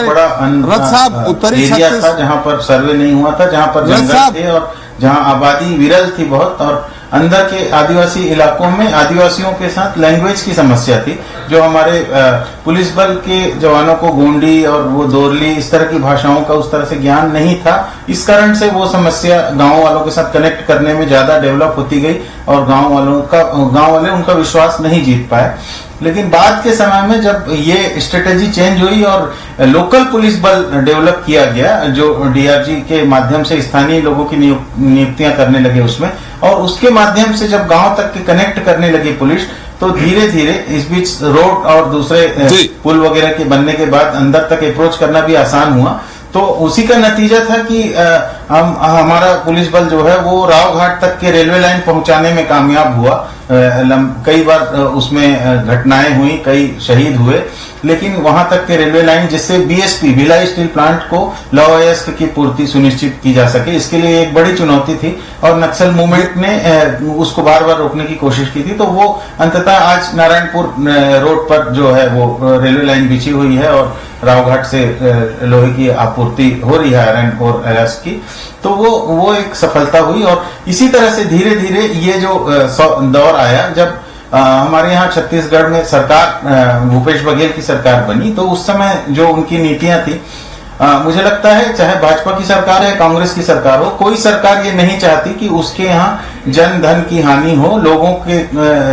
एरिया था जहां पर सर्वे नहीं हुआ था, जहां पर जंगल थे और जहां आबादी विरल थी बहुत, और अंदर के आदिवासी इलाकों में आदिवासियों के साथ लैंग्वेज की समस्या थी। जो हमारे पुलिस बल के जवानों को गोंडी और वो दोरली, इस तरह की भाषाओं का उस तरह से ज्ञान नहीं था, इस कारण से वो समस्या गांव वालों के साथ कनेक्ट करने में ज्यादा डेवलप होती गई और गांव वाले उनका विश्वास नहीं जीत पाए। लेकिन बाद के समय में जब ये स्ट्रेटेजी चेंज हुई और लोकल पुलिस बल डेवलप किया गया, जो डीआरजी के माध्यम से स्थानीय लोगों की नियुक्तियां करने लगे उसमें, और उसके माध्यम से जब गांव तक के कनेक्ट करने लगी पुलिस, तो धीरे धीरे इस बीच रोड और दूसरे पुल वगैरह के बनने के बाद अंदर तक अप्रोच करना भी आसान हुआ। तो उसी का नतीजा था कि हमारा पुलिस बल जो है वो राव घाट तक के रेलवे लाइन पहुंचाने में कामयाब हुआ। कई बार उसमें घटनाएं हुई, कई शहीद हुए, लेकिन वहां तक के रेलवे लाइन जिससे बीएसपी, भिलाई स्टील प्लांट को लौह-अयस्क की पूर्ति सुनिश्चित की जा सके, इसके लिए एक बड़ी चुनौती थी और नक्सल मूवमेंट ने उसको बार बार रोकने की कोशिश की थी। तो वो अंततः आज नारायणपुर रोड पर जो है वो रेलवे लाइन बिछी हुई है और रावघाट से लोहे की आपूर्ति हो रही है, आयरन और अयस्क की। तो वो एक सफलता हुई और इसी तरह से धीरे धीरे ये जो दौर आया जब हमारे यहाँ छत्तीसगढ़ में सरकार भूपेश बघेल की सरकार बनी, तो उस समय जो उनकी नीतियां थी, मुझे लगता है चाहे भाजपा की सरकार है, कांग्रेस की सरकार हो, कोई सरकार ये नहीं चाहती कि उसके यहाँ जन धन की हानि हो, लोगों के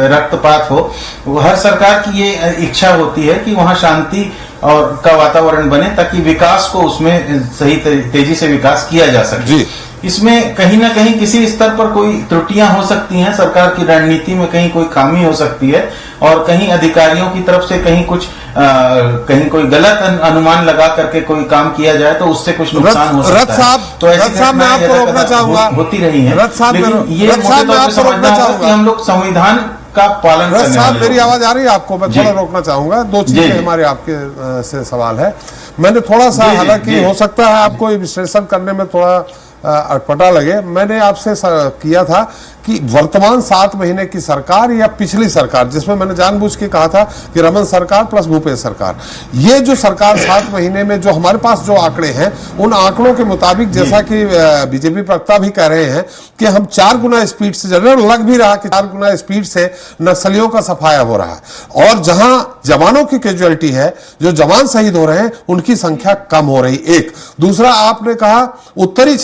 रक्तपात हो। हर सरकार की ये इच्छा होती है कि वहां शांति और का वातावरण बने ताकि विकास को उसमें सही तेजी से विकास किया जा सके। इसमें कहीं ना कहीं किसी स्तर पर कोई त्रुटियां हो सकती हैं, सरकार की रणनीति में कहीं कोई खामी हो सकती है और कहीं अधिकारियों की तरफ से कहीं कुछ कहीं कोई गलत अनुमान लगा करके कोई काम किया जाए तो उससे कुछ नुकसान हो सकता है। तो ऐसी मैं आपको रोकना चाहूंगा, होती रही है, लेकिन ये कि हम लोग संविधान का पालन करने वाले। मेरी आवाज आ रही है आपको? मैं थोड़ा रोकना चाहूंगा। दो चीजें हमारे आपके से सवाल है। मैंने थोड़ा सा, हालांकि हो सकता है आपको विश्लेषण करने में थोड़ा अटपटा लगे, मैंने आपसे किया था कि वर्तमान 7 महीने की सरकार या पिछली सरकार, जिसमें मैंने जानबूझ के कहा था कि रमन सरकार प्लस भूपेश सरकार, ये जो सरकार 7 महीने में जो हमारे पास जो आंकड़े हैं, उन आंकड़ों के मुताबिक जैसा कि बीजेपी प्रवक्ता भी कह रहे हैं कि हम 4 गुना स्पीड से, जनरल लग भी रहा कि 4 गुना स्पीड से नक्सलियों का सफाया हो रहा है और जहां जवानों की कैजुअलिटी है, जो जवान शहीद हो रहे हैं, उनकी संख्या कम हो रही। एक दूसरा, आपने कहा उत्तरी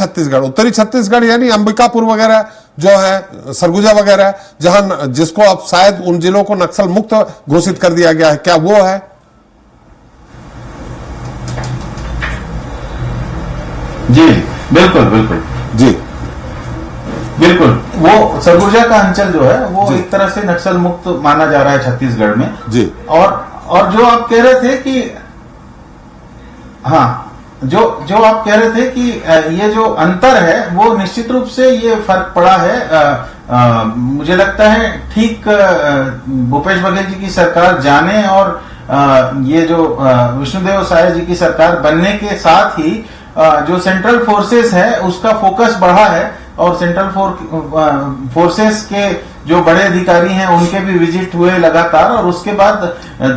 छत्तीसगढ़ यानी अंबिकापुर वगैरह जो है, सरगुजा वगैरह, जहां जिसको अब शायद उन जिलों को नक्सल मुक्त घोषित कर दिया गया है, क्या वो है? जी बिल्कुल जी बिल्कुल। वो सरगुजा का अंचल जो है वो एक तरह से नक्सल मुक्त माना जा रहा है छत्तीसगढ़ में जी। और जो आप कह रहे थे कि हाँ, जो आप कह रहे थे कि ये जो अंतर है वो निश्चित रूप से ये फर्क पड़ा है। मुझे लगता है ठीक भूपेश बघेल जी की सरकार जाने और ये जो विष्णुदेव साय जी की सरकार बनने के साथ ही जो सेंट्रल फोर्सेस है उसका फोकस बढ़ा है और सेंट्रल फोर्सेस के जो बड़े अधिकारी हैं उनके भी विजिट हुए लगातार और उसके बाद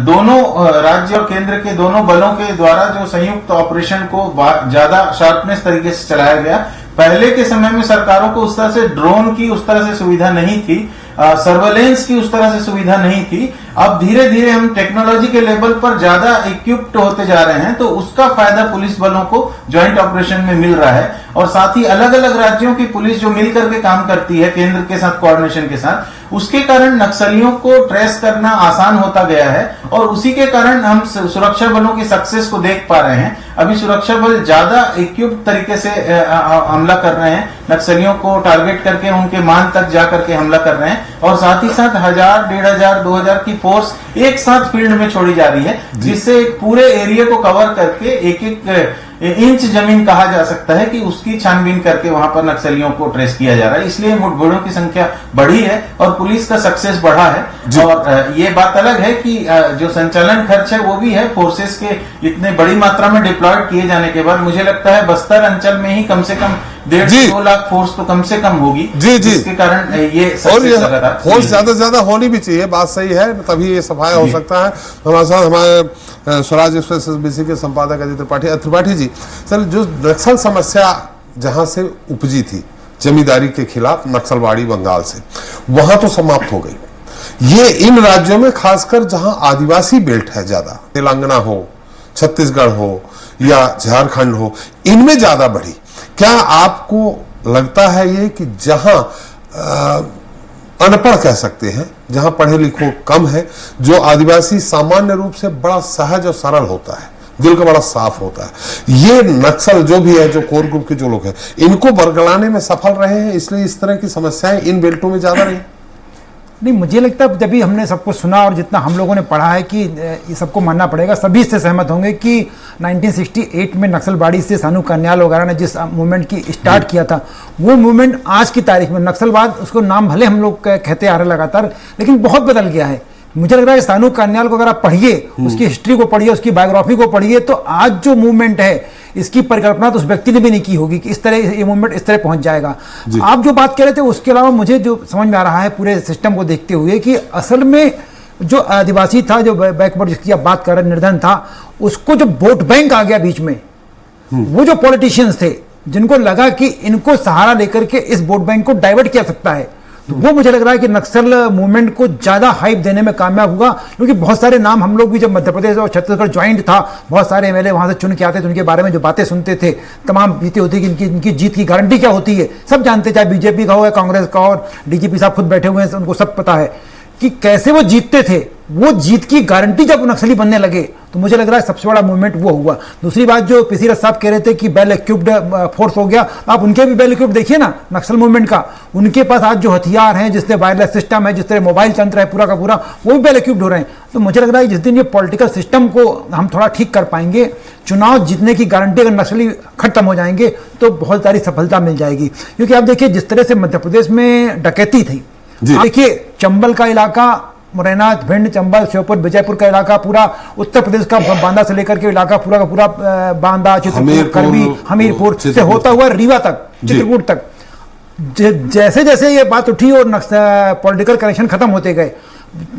दोनों राज्य और केंद्र के दोनों बलों के द्वारा जो संयुक्त ऑपरेशन को ज्यादा शार्पनेस तरीके से चलाया गया। पहले के समय में सरकारों को उस तरह से ड्रोन की उस तरह से सुविधा नहीं थी, सर्वेलेंस की उस तरह से सुविधा नहीं थी। अब धीरे धीरे हम टेक्नोलॉजी के लेवल पर ज्यादा इक्विप्ड होते जा रहे हैं तो उसका फायदा पुलिस बलों को ज्वाइंट ऑपरेशन में मिल रहा है और साथ ही अलग अलग राज्यों की पुलिस जो मिलकर के काम करती है केंद्र के साथ कोऑर्डिनेशन के साथ, उसके कारण नक्सलियों को ट्रेस करना आसान होता गया है और उसी के कारण हम सुरक्षा बलों की सक्सेस को देख पा रहे हैं। अभी सुरक्षा बल ज्यादा इक्विप्ड तरीके से हमला कर रहे हैं, नक्सलियों को टारगेट करके उनके मान तक जा करके हमला कर रहे हैं और साथ ही साथ 1000, 1500, 2000 की फोर्स एक साथ फील्ड में छोड़ी जा रही है जिससे एक पूरे एरिया को कवर करके एक एक इंच जमीन कहा जा सकता है कि उसकी छानबीन करके वहां पर नक्सलियों को ट्रेस किया जा रहा है। इसलिए मुठभेड़ों की संख्या बढ़ी है और पुलिस का सक्सेस बढ़ा है। और ये बात अलग है कि जो संचालन खर्च है वो भी है। फोर्सेस के इतने बड़ी मात्रा में डिप्लॉयड किए जाने के बाद मुझे लगता है बस्तर अंचल में ही कम से कम 1.5 से 2 लाख फोर्स तो कम से कम होगी जिसके कारण ये फोर्स ज्यादा से ज्यादा होनी भी चाहिए। बात सही है, तभी ये सफाया हो सकता है। हमारे साथ हमारे स्वराज एक्सप्रेस एसबीसी के संपादक अजय त्रिपाठी जी, सर जो नक्सल समस्या जहां से उपजी थी जमींदारी के खिलाफ नक्सलवाड़ी बंगाल से, वहां तो समाप्त हो गई। ये इन राज्यों में खासकर जहां आदिवासी बेल्ट है ज्यादा, तेलंगाना हो, छत्तीसगढ़ हो या झारखंड हो, इनमें ज्यादा बढ़ी। क्या आपको लगता है ये कि जहां अनपढ़ कह सकते हैं, जहां पढ़े लिखो कम है, जो आदिवासी सामान्य रूप से बड़ा सहज और सरल होता है, दिल का बड़ा साफ होता है, ये नक्सल जो भी है, जो कोर ग्रुप के जो लोग हैं, इनको बरगलाने में सफल रहे हैं, इसलिए इस तरह की समस्याएं इन बेल्टों में ज्यादा रही? नहीं, मुझे लगता है जब भी हमने सबको सुना और जितना हम लोगों ने पढ़ा है कि ये सबको मानना पड़ेगा, सभी इससे सहमत होंगे कि 1968 में नक्सलवाड़ी से सानू कान्याल वगैरह ने जिस मूवमेंट की स्टार्ट किया था, वो मूवमेंट आज की तारीख में नक्सलवाद, उसको नाम भले हम लोग कहते आ रहे लगातार, लेकिन बहुत बदल गया है। मुझे लग रहा है कि सानू कान्याल को अगर आप पढ़िए, उसकी हिस्ट्री को पढ़िए, उसकी बायोग्राफी को पढ़िए, तो आज जो मूवमेंट है इसकी परिकल्पना तो उस व्यक्ति ने भी नहीं की होगी कि इस तरह ये मूवमेंट इस तरह पहुंच जाएगा। आप जो बात कह रहे थे उसके अलावा मुझे जो समझ में आ रहा है पूरे सिस्टम को देखते हुए कि असल में जो आदिवासी था, जो बैकवर्ड जिसकी आप बात कर रहे, निर्धन था, उसको जो वोट बैंक आ गया बीच में, वो जो पॉलिटिशियंस थे जिनको लगा कि इनको सहारा लेकर के इस वोट बैंक को डाइवर्ट किया सकता है, तो वो मुझे लग रहा है कि नक्सल मूवमेंट को ज्यादा हाइप देने में कामयाब हुआ। क्योंकि बहुत सारे नाम हम लोग भी जब मध्य प्रदेश और छत्तीसगढ़ ज्वाइंट था, बहुत सारे एमएलए वहां से चुन के आते थे, उनके बारे में जो बातें सुनते थे, तमाम जीतें होती कि इनकी जीत की गारंटी क्या होती है, सब जानते, चाहे बीजेपी का हो या कांग्रेस का, और डीजीपी साहब खुद बैठे हुए हैं, उनको सब पता है कि कैसे वो जीतते थे। वो जीत की गारंटी जब नक्सली बनने लगे तो मुझे लग रहा है सबसे बड़ा मूवमेंट वो हुआ। दूसरी बात जो पीसी रथ साहब कह रहे थे कि वेल इक्विप्ड फोर्स हो गया, आप उनके भी वेल इक्विप्ड देखिए ना नक्सल मूवमेंट का, उनके पास आज जो हथियार हैं, जिससे वायरलेस सिस्टम है, जिस तरह मोबाइल तंत्र है पूरा का पूरा, वो भी वेल इक्विप्ड हो रहे हैं। तो मुझे लग रहा है जिस दिन ये पॉलिटिकल सिस्टम को हम थोड़ा ठीक कर पाएंगे, चुनाव जीतने की गारंटी अगर नक्सली खत्म हो जाएंगे तो बहुत सारी सफलता मिल जाएगी। क्योंकि आप देखिए जिस तरह से मध्य प्रदेश में डकैती थी, देखिए चंबल का इलाका, मुरैना, भिंड, चंबल, श्योपुर, विजयपुर का इलाका, पूरा उत्तर प्रदेश का बांदा से लेकर के इलाका पूरा का पूरा, बांदा, चित्रकूट, करबी, हमीरपुर से होता हुआ रीवा तक, चित्रकूट तक, जैसे जैसे ये बात उठी और पॉलिटिकल कनेक्शन खत्म होते गए,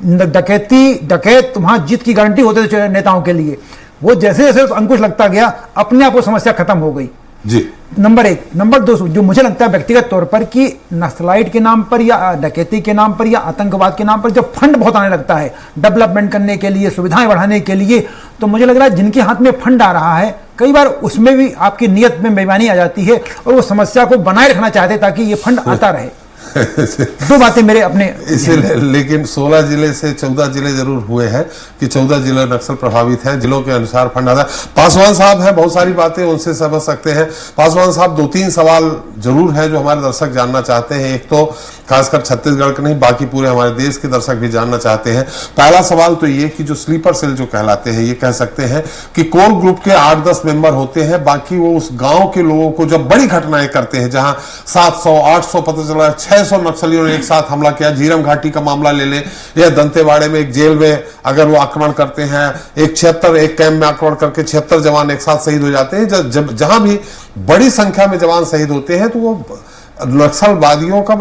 डकैत वहां जीत की गारंटी होते थे नेताओं के लिए, वो जैसे जैसे अंकुश लगता गया अपने आप वो समस्या खत्म हो गई जी। नंबर एक। नंबर दो, जो मुझे लगता है व्यक्तिगत तौर पर कि नक्सलाइट के नाम पर या डकैती के नाम पर या आतंकवाद के नाम पर जब फंड बहुत आने लगता है डेवलपमेंट करने के लिए, सुविधाएं बढ़ाने के लिए, तो मुझे लग रहा है जिनके हाथ में फंड आ रहा है कई बार उसमें भी आपकी नीयत में बेईमानी आ जाती है और वो समस्या को बनाए रखना चाहते ताकि ये फंड आता रहे। दो बातें मेरे अपने इसीलिए, लेकिन 16 जिले से 14 जिले जरूर हुए हैं कि 14 जिले नक्सल प्रभावित हैं, जिलों के अनुसार फंड आता है। पासवान साहब हैं, बहुत सारी बातें उनसे समझ सकते हैं। पासवान साहब, 2-3 सवाल जरूर है जो हमारे दर्शक जानना चाहते हैं। एक तो खासकर छत्तीसगढ़ के नहीं, बाकी पूरे हमारे देश के दर्शक भी जानना चाहते हैं। पहला सवाल तो ये कि जो स्लीपर सेल जो कहलाते हैं, ये कह सकते हैं कि कोर ग्रुप के 8-10 मेंबर होते हैं, बाकी वो उस गांव के लोगों को जब बड़ी घटनाएं करते हैं, जहां 700-800 पता चला 600 नक्सलियों ने एक साथ हमला किया, झीरम घाटी का मामला ले ले या दंतेवाड़े में एक जेल में अगर वो आक्रमण करते हैं, एक कैंप में आक्रमण करके 76 जवान एक साथ शहीद हो जाते हैं। जहां भी बड़ी संख्या में जवान शहीद होते हैं तो वो नक्सलवादियों का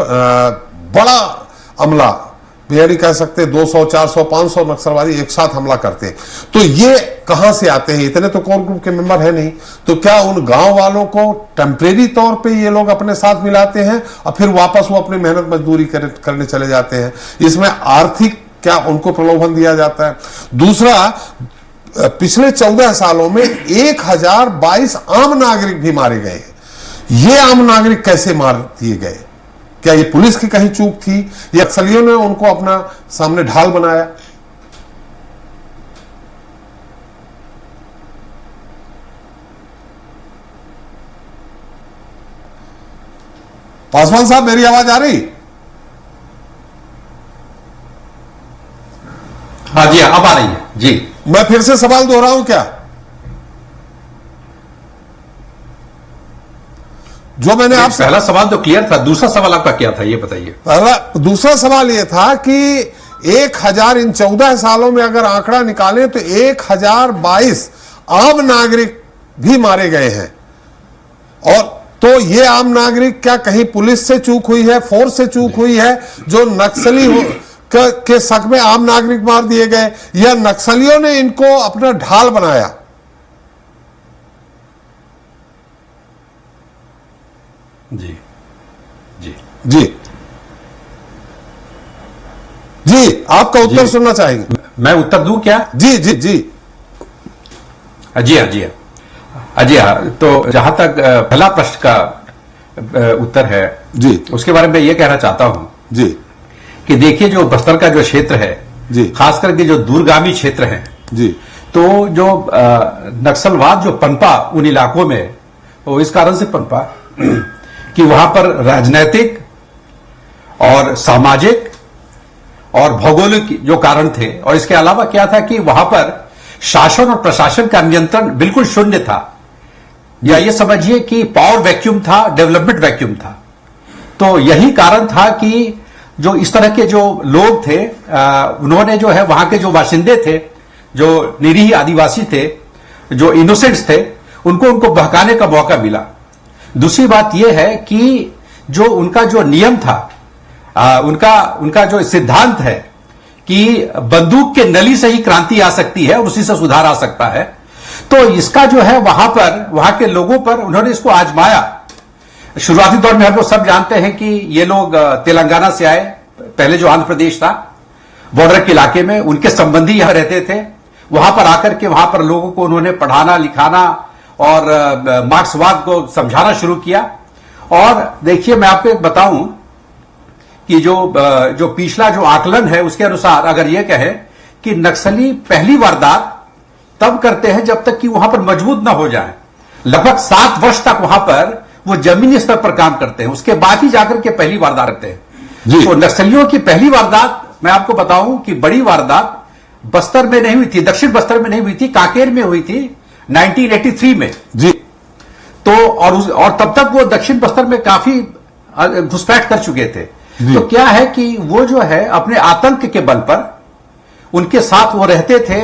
बड़ा अमला, बेहड़ी कह सकते हैं, 200, 400, 500 नक्सलवादी एक साथ हमला करते हैं। तो ये कहां से आते हैं? इतने तो कोर ग्रुप के मेंबर है नहीं। तो क्या उन गांव वालों को टेम्परेरी तौर पे ये लोग अपने साथ मिलाते हैं और फिर वापस वो अपनी मेहनत मजदूरी करने चले जाते हैं? इसमें आर्थिक क्या उनको प्रलोभन दिया जाता है? दूसरा, पिछले 14 सालों में 1022 आम नागरिक भी मारे गए हैं। ये आम नागरिक कैसे मार दिए गए? क्या ये पुलिस की कहीं चूक थी या नक्सलियों ने उनको अपना सामने ढाल बनाया? पासवान साहब, मेरी आवाज आ रही? हाँ जी, अब आ रही है जी। मैं फिर से सवाल दोहराऊं क्या? जो मैंने आपसे पहला सवाल तो क्लियर था, दूसरा सवाल आपका क्या था ये बताइए। दूसरा सवाल यह था कि 1000 इन 14 सालों में अगर आंकड़ा निकालें तो 1022 आम नागरिक भी मारे गए हैं। और तो ये आम नागरिक क्या कहीं पुलिस से चूक हुई है, फोर्स से चूक हुई है, जो नक्सली के शक में आम नागरिक मार दिए गए, या नक्सलियों ने इनको अपना ढाल बनाया? जी जी जी जी, आपका उत्तर सुनना चाहेंगे। मैं उत्तर दूं क्या? जी जी जी जी हाँ, जी हाँ, जी हाँ। तो जहां तक पहला प्रश्न का उत्तर है जी, उसके बारे में ये कहना चाहता हूं जी कि देखिए, जो बस्तर का जो क्षेत्र है जी, खास करके जो दूरगामी क्षेत्र है जी, तो जो नक्सलवाद जो पनपा उन इलाकों में, वो इस कारण से पनपा कि वहां पर राजनीतिक और सामाजिक और भौगोलिक जो कारण थे, और इसके अलावा क्या था कि वहां पर शासन और प्रशासन का नियंत्रण बिल्कुल शून्य था, या ये समझिए कि पावर वैक्यूम था, डेवलपमेंट वैक्यूम था। तो यही कारण था कि जो इस तरह के जो लोग थे, उन्होंने जो है वहां के जो बाशिंदे थे, जो निरीह आदिवासी थे, जो इनोसेंट्स थे, उनको बहकाने का मौका मिला। दूसरी बात यह है कि जो उनका जो नियम था, उनका जो सिद्धांत है कि बंदूक के नली से ही क्रांति आ सकती है और उसी से सुधार आ सकता है, तो इसका जो है वहां के लोगों पर उन्होंने इसको आजमाया। शुरुआती दौर में हम लोग सब जानते हैं कि ये लोग तेलंगाना से आए, पहले जो आंध्र प्रदेश था बॉर्डर के इलाके में, उनके संबंधी यहां रहते थे। वहां पर आकर के वहां पर लोगों को उन्होंने पढ़ाना लिखाना और मार्क्सवाद को समझाना शुरू किया। और देखिए, मैं आपको एक बताऊं कि जो पिछला जो आकलन है उसके अनुसार अगर यह कहे कि नक्सली पहली वारदात तब करते हैं जब तक कि वहां पर मजबूत ना हो जाए। लगभग 7 वर्ष तक वहां पर वो जमीनी स्तर पर काम करते हैं, उसके बाद ही जाकर के पहली वारदात करते हैं। तो नक्सलियों की पहली वारदात मैं आपको बताऊं कि बड़ी वारदात बस्तर में नहीं हुई थी, दक्षिण बस्तर में नहीं हुई थी, कांकेर में हुई थी 1983 में जी। तो और तब तक वो दक्षिण बस्तर में काफी घुसपैठ कर चुके थे। तो क्या है कि वो जो है अपने आतंक के बल पर उनके साथ वो रहते थे,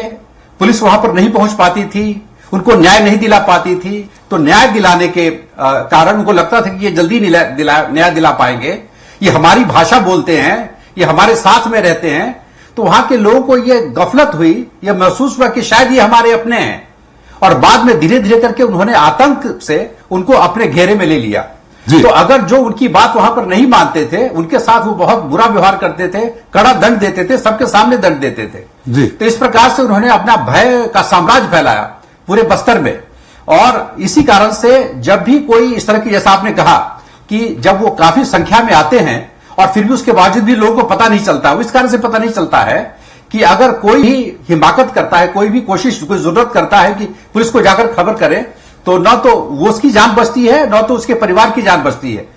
पुलिस वहां पर नहीं पहुंच पाती थी, उनको न्याय नहीं दिला पाती थी। तो न्याय दिलाने के कारण उनको लगता था कि ये जल्दी न्याय दिला पाएंगे, ये हमारी भाषा बोलते हैं, ये हमारे साथ में रहते हैं। तो वहां के लोगों को ये गफलत हुई, ये महसूस हुआ कि शायद ये हमारे अपने हैं, और बाद में धीरे धीरे करके उन्होंने आतंक से उनको अपने घेरे में ले लिया। तो अगर जो उनकी बात वहां पर नहीं मानते थे, उनके साथ वो बहुत बुरा व्यवहार करते थे, कड़ा दंड देते थे, सबके सामने दंड देते थे। तो इस प्रकार से उन्होंने अपना भय का साम्राज्य फैलाया पूरे बस्तर में। और इसी कारण से जब भी कोई इस तरह की, जैसा आपने कहा कि जब वो काफी संख्या में आते हैं और फिर भी उसके बावजूद भी लोगों को पता नहीं चलता, वो इस कारण से पता नहीं चलता है कि अगर कोई भी हिमाकत करता है, कोई भी कोशिश, कोई जरूरत करता है कि पुलिस को जाकर खबर करे, तो न तो वो उसकी जान बचती है, न तो उसके परिवार की जान बचती है।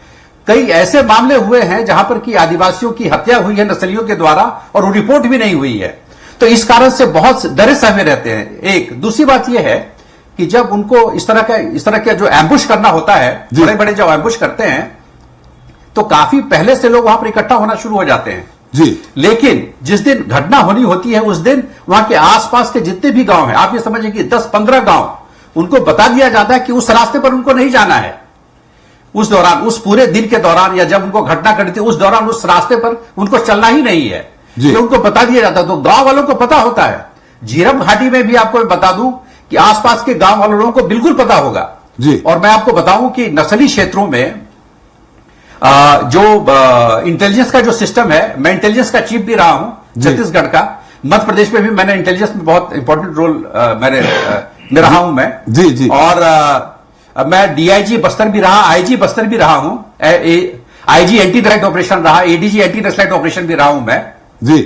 कई ऐसे मामले हुए हैं जहां पर कि आदिवासियों की हत्या हुई है नक्सलियों के द्वारा और वो रिपोर्ट भी नहीं हुई है। तो इस कारण से बहुत डरे सहमे रहते हैं। एक दूसरी बात यह है कि जब उनको इस तरह का जो एम्बुश करना होता है, बड़े बड़े जब एम्बुश करते हैं तो काफी पहले से लोग वहां पर इकट्ठा होना शुरू हो जाते हैं जी। लेकिन जिस दिन घटना होनी होती है उस दिन वहां के आसपास के जितने भी गांव हैं, आप ये समझिए कि 10-15 गांव, उनको बता दिया जाता है कि उस रास्ते पर उनको नहीं जाना है। उस दौरान, उस पूरे दिन के दौरान, या जब उनको घटना घटी थी उस दौरान उस रास्ते पर उनको चलना ही नहीं है, ये उनको बता दिया जाता है। तो गांव वालों को पता होता है। झीरम घाटी में भी आपको बता दूं कि आसपास के गांव वालों को बिल्कुल पता होगा जी। और मैं आपको बताऊं कि नक्सली क्षेत्रों में जो इंटेलिजेंस का जो सिस्टम है, मैं इंटेलिजेंस का चीफ भी रहा हूं छत्तीसगढ़ का, मध्य प्रदेश में भी मैंने इंटेलिजेंस में बहुत इंपॉर्टेंट रोल में रहा हूं मैं जी जी। और मैं डीआईजी बस्तर भी रहा, आईजी बस्तर भी रहा हूं, आईजी एंटी नक्सलाइट ऑपरेशन रहा, एडीजी एंटी नक्सलाइट ऑपरेशन भी रहा हूं मैं जी।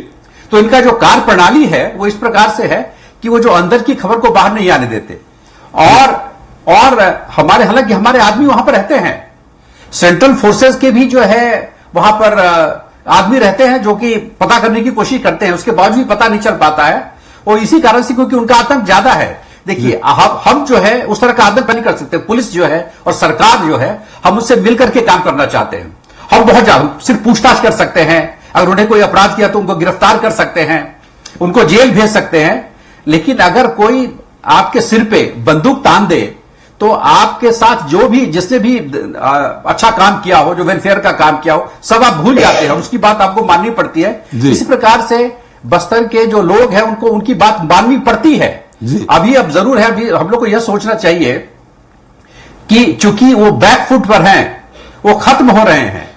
तो इनका जो कार्य प्रणाली है वो इस प्रकार से है कि वो जो अंदर की खबर को बाहर नहीं आने देते। और हमारे, हालांकि हमारे आदमी वहां पर रहते हैं, सेंट्रल फोर्सेस के भी जो है वहां पर आदमी रहते हैं जो कि पता करने की कोशिश करते हैं, उसके बावजूद भी पता नहीं चल पाता है। और इसी कारण से क्योंकि उनका आतंक ज्यादा है। देखिए हम जो है उस तरह का आतंक नहीं कर सकते। पुलिस जो है और सरकार जो है, हम उससे मिलकर के काम करना चाहते हैं। हम बहुत ज्यादा सिर्फ पूछताछ कर सकते हैं, अगर उन्हें कोई अपराध किया तो उनको गिरफ्तार कर सकते हैं, उनको जेल भेज सकते हैं। लेकिन अगर कोई आपके सिर पे बंदूक तान दे तो आपके साथ जो भी, जिसने भी अच्छा काम किया हो, जो वेलफेयर का काम किया हो, सब आप भूल जाते हैं, उसकी बात आपको माननी पड़ती है। इसी प्रकार से बस्तर के जो लोग हैं उनको उनकी बात माननी पड़ती है। अभी अब जरूर है, अभी हम लोग को यह सोचना चाहिए कि चूंकि वो बैकफुट पर हैं, वो खत्म हो रहे हैं,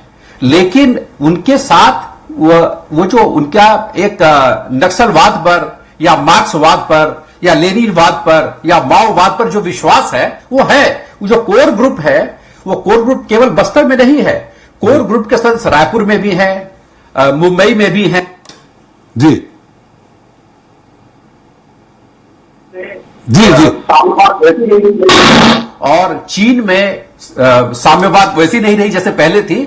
लेकिन उनके साथ वो जो उनका एक नक्सलवाद पर या मार्क्सवाद पर या लेनिनवाद पर या माओवाद पर जो विश्वास है, वो है। वो जो कोर ग्रुप है, वो कोर ग्रुप केवल बस्तर में नहीं है, कोर ग्रुप के सदस्य रायपुर में भी है, मुंबई में भी है जी जी जी। और चीन में साम्यवाद वैसी नहीं रही जैसे पहले थी,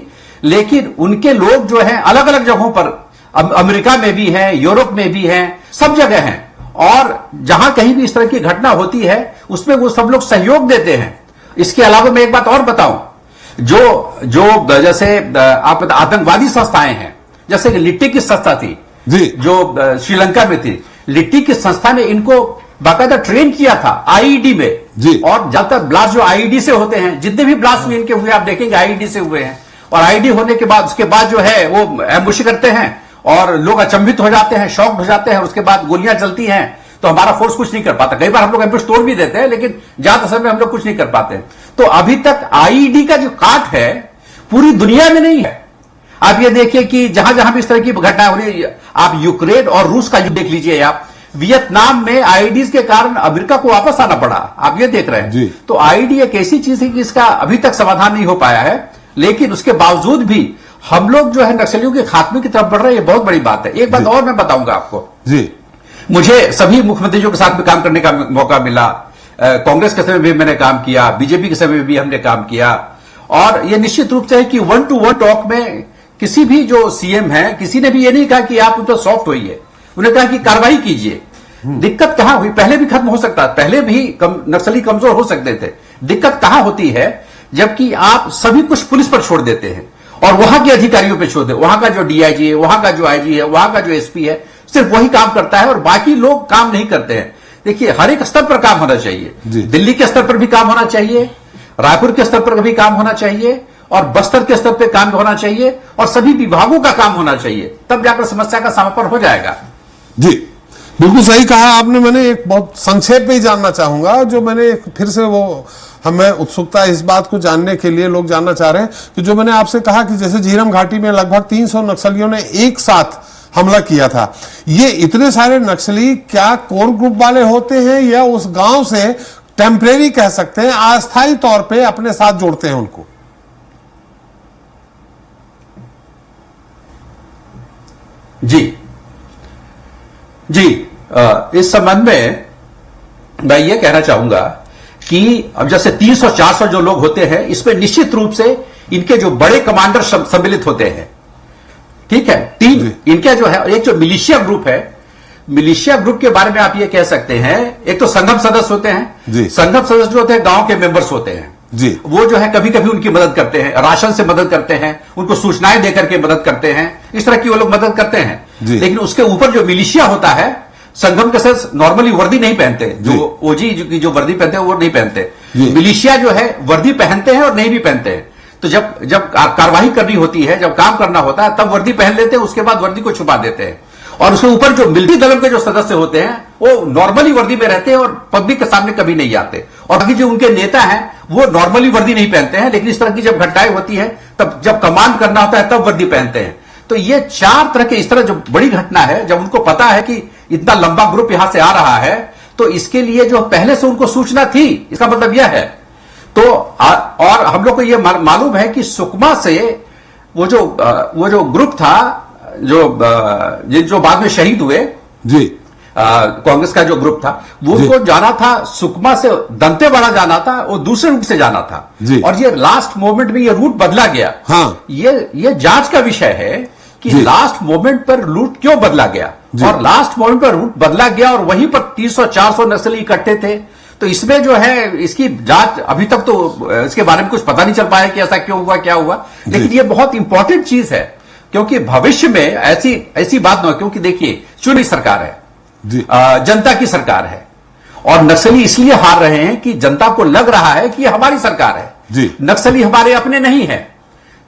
लेकिन उनके लोग जो हैं अलग अलग जगहों पर, अमेरिका में भी हैं, यूरोप में भी हैं, सब जगह हैं। और जहां कहीं भी इस तरह की घटना होती है उसमें वो सब लोग सहयोग देते हैं। इसके अलावा मैं एक बात और बताऊं, जो जैसे आप आतंकवादी संस्थाएं हैं, जैसे लिट्टी की संस्था थी जी, जो श्रीलंका में थी, लिट्टी की संस्था ने इनको बाकायदा ट्रेन किया था आईईडी में जी। और ज्यादातर ब्लास्ट जो आईईडी से होते हैं, जितने भी ब्लास्ट भी इनके हुए आप देखेंगे आईईडी से हुए हैं। और आईईडी होने के बाद उसके बाद जो है वो एम्बुश करते हैं और लोग अचंभित हो जाते हैं, शॉक्ड हो जाते हैं, उसके बाद गोलियां चलती हैं तो हमारा फोर्स कुछ नहीं कर पाता। कई बार हम लोग एम्बुश तोड़ भी देते हैं, लेकिन ज्यादा समय हम लोग कुछ नहीं कर पाते। तो अभी तक आईईडी का जो काट है पूरी दुनिया में नहीं है। आप ये देखिए कि जहां जहां भी इस तरह की घटना हो रही है, आप यूक्रेन और रूस का युद्ध देख लीजिए, आप वियतनाम में आईईडी के कारण अमेरिका को वापस आना पड़ा, आप ये देख रहे हैं। तो आईईडी एक ऐसी चीज है कि इसका अभी तक समाधान नहीं हो पाया है, लेकिन उसके बावजूद भी हम लोग जो है नक्सलियों के खात्मे की तरफ बढ़ रहे हैं, ये बहुत बड़ी बात है। एक बात और मैं बताऊंगा आपको जी, मुझे सभी मुख्यमंत्रियों के साथ में काम करने का मौका मिला। कांग्रेस के समय भी मैंने काम किया, बीजेपी के समय में भी हमने काम किया। और यह निश्चित रूप से है कि 1-to-1 टॉक में किसी भी जो सीएम है, किसी ने भी ये नहीं कहा कि आप उन पर सॉफ्ट होइए, उन्हें कहा कि कार्रवाई कीजिए। दिक्कत कहां हुई? पहले भी खत्म हो सकता, पहले भी नक्सली कमजोर हो सकते थे। दिक्कत कहां होती है? जबकि आप सभी कुछ पुलिस पर छोड़ देते हैं और वहां के अधिकारियों पर छोड़ देते, वहां का जो डीआईजी है, वहां का जो आईजी है, वहां का जो एसपी है, सिर्फ वही काम करता है और बाकी लोग काम नहीं करते हैं। देखिए, हर एक स्तर पर काम होना चाहिए। दिल्ली के स्तर पर भी काम होना चाहिए, रायपुर के स्तर पर भी काम होना चाहिए और बस्तर के स्तर पर काम होना चाहिए और सभी विभागों का काम होना चाहिए, तब जाकर समस्या का समापन हो जाएगा। जी, बिल्कुल सही कहा आपने। मैंने एक बहुत संक्षेप में ही जानना चाहूंगा, जो मैंने फिर से वो हमें उत्सुकता इस बात को जानने के लिए लोग जानना चाह रहे हैं कि जो मैंने आपसे कहा कि जैसे झीरम घाटी में लगभग 300 नक्सलियों ने एक साथ हमला किया था, ये इतने सारे नक्सली क्या कोर ग्रुप वाले होते हैं या उस गांव से टेम्परेरी कह सकते हैं, अस्थायी तौर पे अपने साथ जोड़ते हैं उनको? जी, इस संबंध में मैं ये कहना चाहूंगा कि अब जैसे 300-400 जो लोग होते हैं, इसमें निश्चित रूप से इनके जो बड़े कमांडर सम्मिलित होते हैं। ठीक है, 3 इनके जो है, एक जो मिलिशिया ग्रुप है, मिलिशिया ग्रुप के बारे में आप ये कह सकते हैं, एक तो संगम सदस्य होते हैं। संगम सदस्य जो होते हैं गांव के मेंबर्स होते हैं जी, वो जो है कभी कभी उनकी मदद करते हैं, राशन से मदद करते हैं, उनको सूचनाएं देकर के मदद करते हैं, इस तरह की वो लोग मदद करते हैं। लेकिन उसके ऊपर जो मिलिशिया होता है, संगम के सदस्य नॉर्मली वर्दी नहीं पहनते, जो ओजी जो वर्दी पहनते हैं वो नहीं पहनते। मिलिशिया जो है वर्दी पहनते हैं और नहीं भी पहनते हैं। तो जब कार्रवाई करनी होती है, जब काम करना होता है, तब वर्दी पहन लेते हैं, उसके बाद वर्दी को छुपा देते हैं। और उसके ऊपर जो मिलिट्री दल के जो सदस्य होते हैं, वो नॉर्मली वर्दी में रहते हैं और पब्लिक के सामने कभी नहीं आते। और बाकी जो उनके नेता हैं, वो नॉर्मली वर्दी नहीं पहनते हैं, लेकिन इस तरह की जब घटनाएं होती है, तब जब कमांड करना होता है, तब वर्दी पहनते हैं। तो ये 4 तरह के, इस तरह जो बड़ी घटना है, जब उनको पता है कि इतना लंबा ग्रुप यहां से आ रहा है, तो इसके लिए जो पहले से उनको सूचना थी, इसका मतलब यह है। तो और हम लोग को यह मालूम है कि सुकमा से वो जो ग्रुप था, जो बाद में शहीद हुए जी, कांग्रेस का जो ग्रुप था, वो उनको जाना था सुकमा से दंतेवाड़ा जाना था, वो दूसरे रूट से जाना था और ये लास्ट मोमेंट में ये रूट बदला गया। हाँ, ये जांच का विषय है कि लास्ट मोमेंट पर रूट क्यों बदला गया, और लास्ट मोमेंट पर रूट बदला गया और वहीं पर 300-400 नक्सली इकट्ठे थे। तो इसमें जो है, इसकी जांच अभी तक तो इसके बारे में कुछ पता नहीं चल पाया कि ऐसा क्यों हुआ, क्या हुआ। लेकिन ये बहुत इंपॉर्टेंट चीज है, क्योंकि भविष्य में ऐसी बात न हो। क्योंकि देखिए, चुनी सरकार है, जनता की सरकार है, और नक्सली इसलिए हार रहे हैं कि जनता को लग रहा है कि हमारी सरकार है, नक्सली हमारे अपने नहीं है।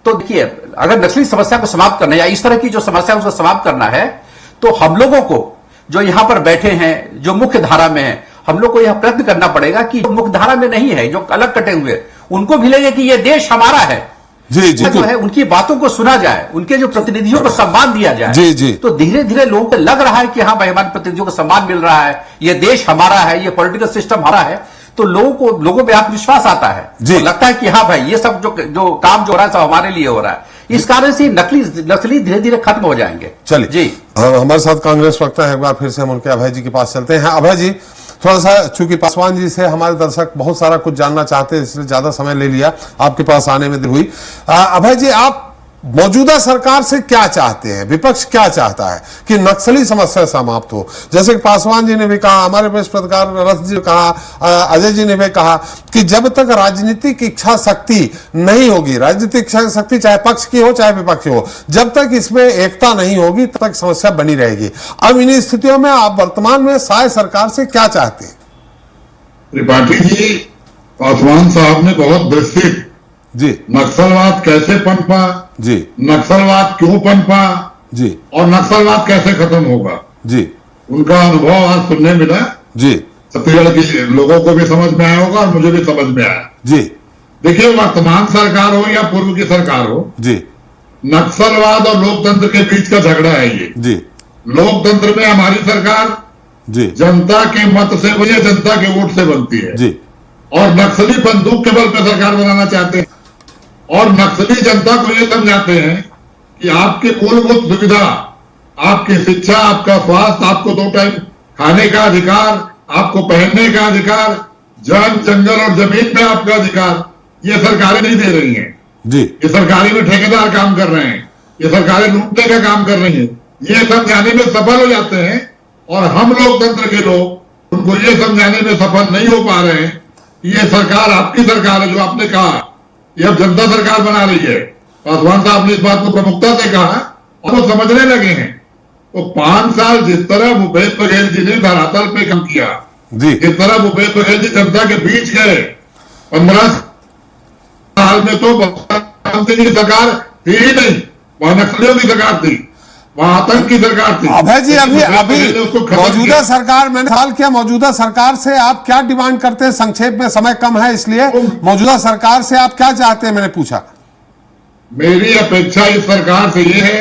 तो देखिए, अगर नक्सली समस्या को समाप्त करना या इस तरह की जो समस्या उसको समाप्त करना है, तो हम लोगों को जो यहां पर बैठे हैं, जो मुख्य धारा में है, हम लोग को यह प्रयत्न करना पड़ेगा कि जो मुख्य धारा में नहीं है, जो अलग कटे हुए, उनको भी लगे कि यह देश हमारा है। जी, जो है उनकी बातों को सुना जाए, उनके जो प्रतिनिधियों को सम्मान दिया जाए। तो धीरे धीरे लोगों को लग रहा है कि हाँ भाई, हमारे प्रतिनिधियों को सम्मान मिल रहा है, ये देश हमारा है, ये पॉलिटिकल सिस्टम हमारा है। तो लोगों पे आत्मविश्वास आता है, तो लगता है कि हाँ भाई, ये सब जो काम जो हो रहा है सब हमारे लिए हो रहा है। इस कारण से नकली धीरे धीरे खत्म हो जाएंगे। चलिए जी, हमारे साथ कांग्रेस वक्ता है, एक बार फिर से हम उनके अभय जी के पास चलते हैं। अभय जी, थोड़ा सा, चूंकि पासवान जी से हमारे दर्शक बहुत सारा कुछ जानना चाहते हैं, इसलिए ज्यादा समय ले लिया, आपके पास आने में देर हुई। अभय जी, आप मौजूदा सरकार से क्या चाहते हैं, विपक्ष क्या चाहता है कि नक्सली समस्या समाप्त हो? जैसे कि पासवान जी ने भी कहा, हमारे वरिष्ठ पत्रकार रथ जी ने कहा, अजय जी ने भी कहा कि जब तक राजनीतिक इच्छा शक्ति नहीं होगी, राजनीतिक इच्छा शक्ति चाहे पक्ष की हो चाहे विपक्ष हो, जब तक इसमें एकता नहीं होगी, तब तक समस्या बनी रहेगी। अब इन स्थितियों में आप वर्तमान में साय सरकार से क्या चाहते हैं? त्रिपाठी जी, पासवान साहब ने बहुत विस्तृत जी, नक्सलवाद कैसे पनपा जी, नक्सलवाद क्यों पनपा जी, और नक्सलवाद कैसे खत्म होगा जी, उनका अनुभव आज सुनने मिला जी। छत्तीसगढ़ के लोगों को भी समझ में आया होगा और मुझे भी समझ में आया जी। देखिए, वर्तमान सरकार हो या पूर्व की सरकार हो जी, नक्सलवाद और लोकतंत्र के बीच का झगड़ा है ये जी। लोकतंत्र में हमारी सरकार जी जनता के मत से या जनता के वोट से बनती है जी, और नक्सली बंदूक के बल पर सरकार बनाना चाहते हैं और नक्सली जनता को ये समझाते हैं कि आपकी मूलभूत सुविधा, आपकी शिक्षा, आपका स्वास्थ्य, आपको 2 टाइम खाने का अधिकार, आपको पहनने का अधिकार, जन जंगल और जमीन पे आपका अधिकार, ये सरकारें नहीं दे रही हैं। जी, ये सरकारी में ठेकेदार काम कर रहे हैं, ये सरकारें लूटने का काम कर रही हैं। ये समझाने में सफल हो जाते हैं और हम लोकतंत्र के लोग उनको ये समझाने में सफल नहीं हो पा रहे हैं कि ये सरकार आपकी सरकार है, जो आपने कहा ये अब जनता सरकार बना रही है। पासवान साहब ने इस बात को प्रमुखता से कहा और वो समझने लगे हैं। तो 5 साल जिस तरह भूपेश बघेल जी ने धरातल पे काम किया, जी, जिस तरह भूपेश बघेल जी जनता के बीच गए, 15 साल में तो प्रधानमंत्री की सरकार थी ही नहीं, वहां नक्सलियों की सरकार थी, वहां आतंक की सरकार थी। अभय जी, अभी उसको खत्म मौजूदा किया। सरकार, मैंने सवाल किया, मौजूदा सरकार से आप क्या डिमांड करते हैं? संक्षेप में, समय कम है इसलिए, मौजूदा सरकार से आप क्या चाहते हैं, मैंने पूछा। मेरी अपेक्षा इस सरकार से ये है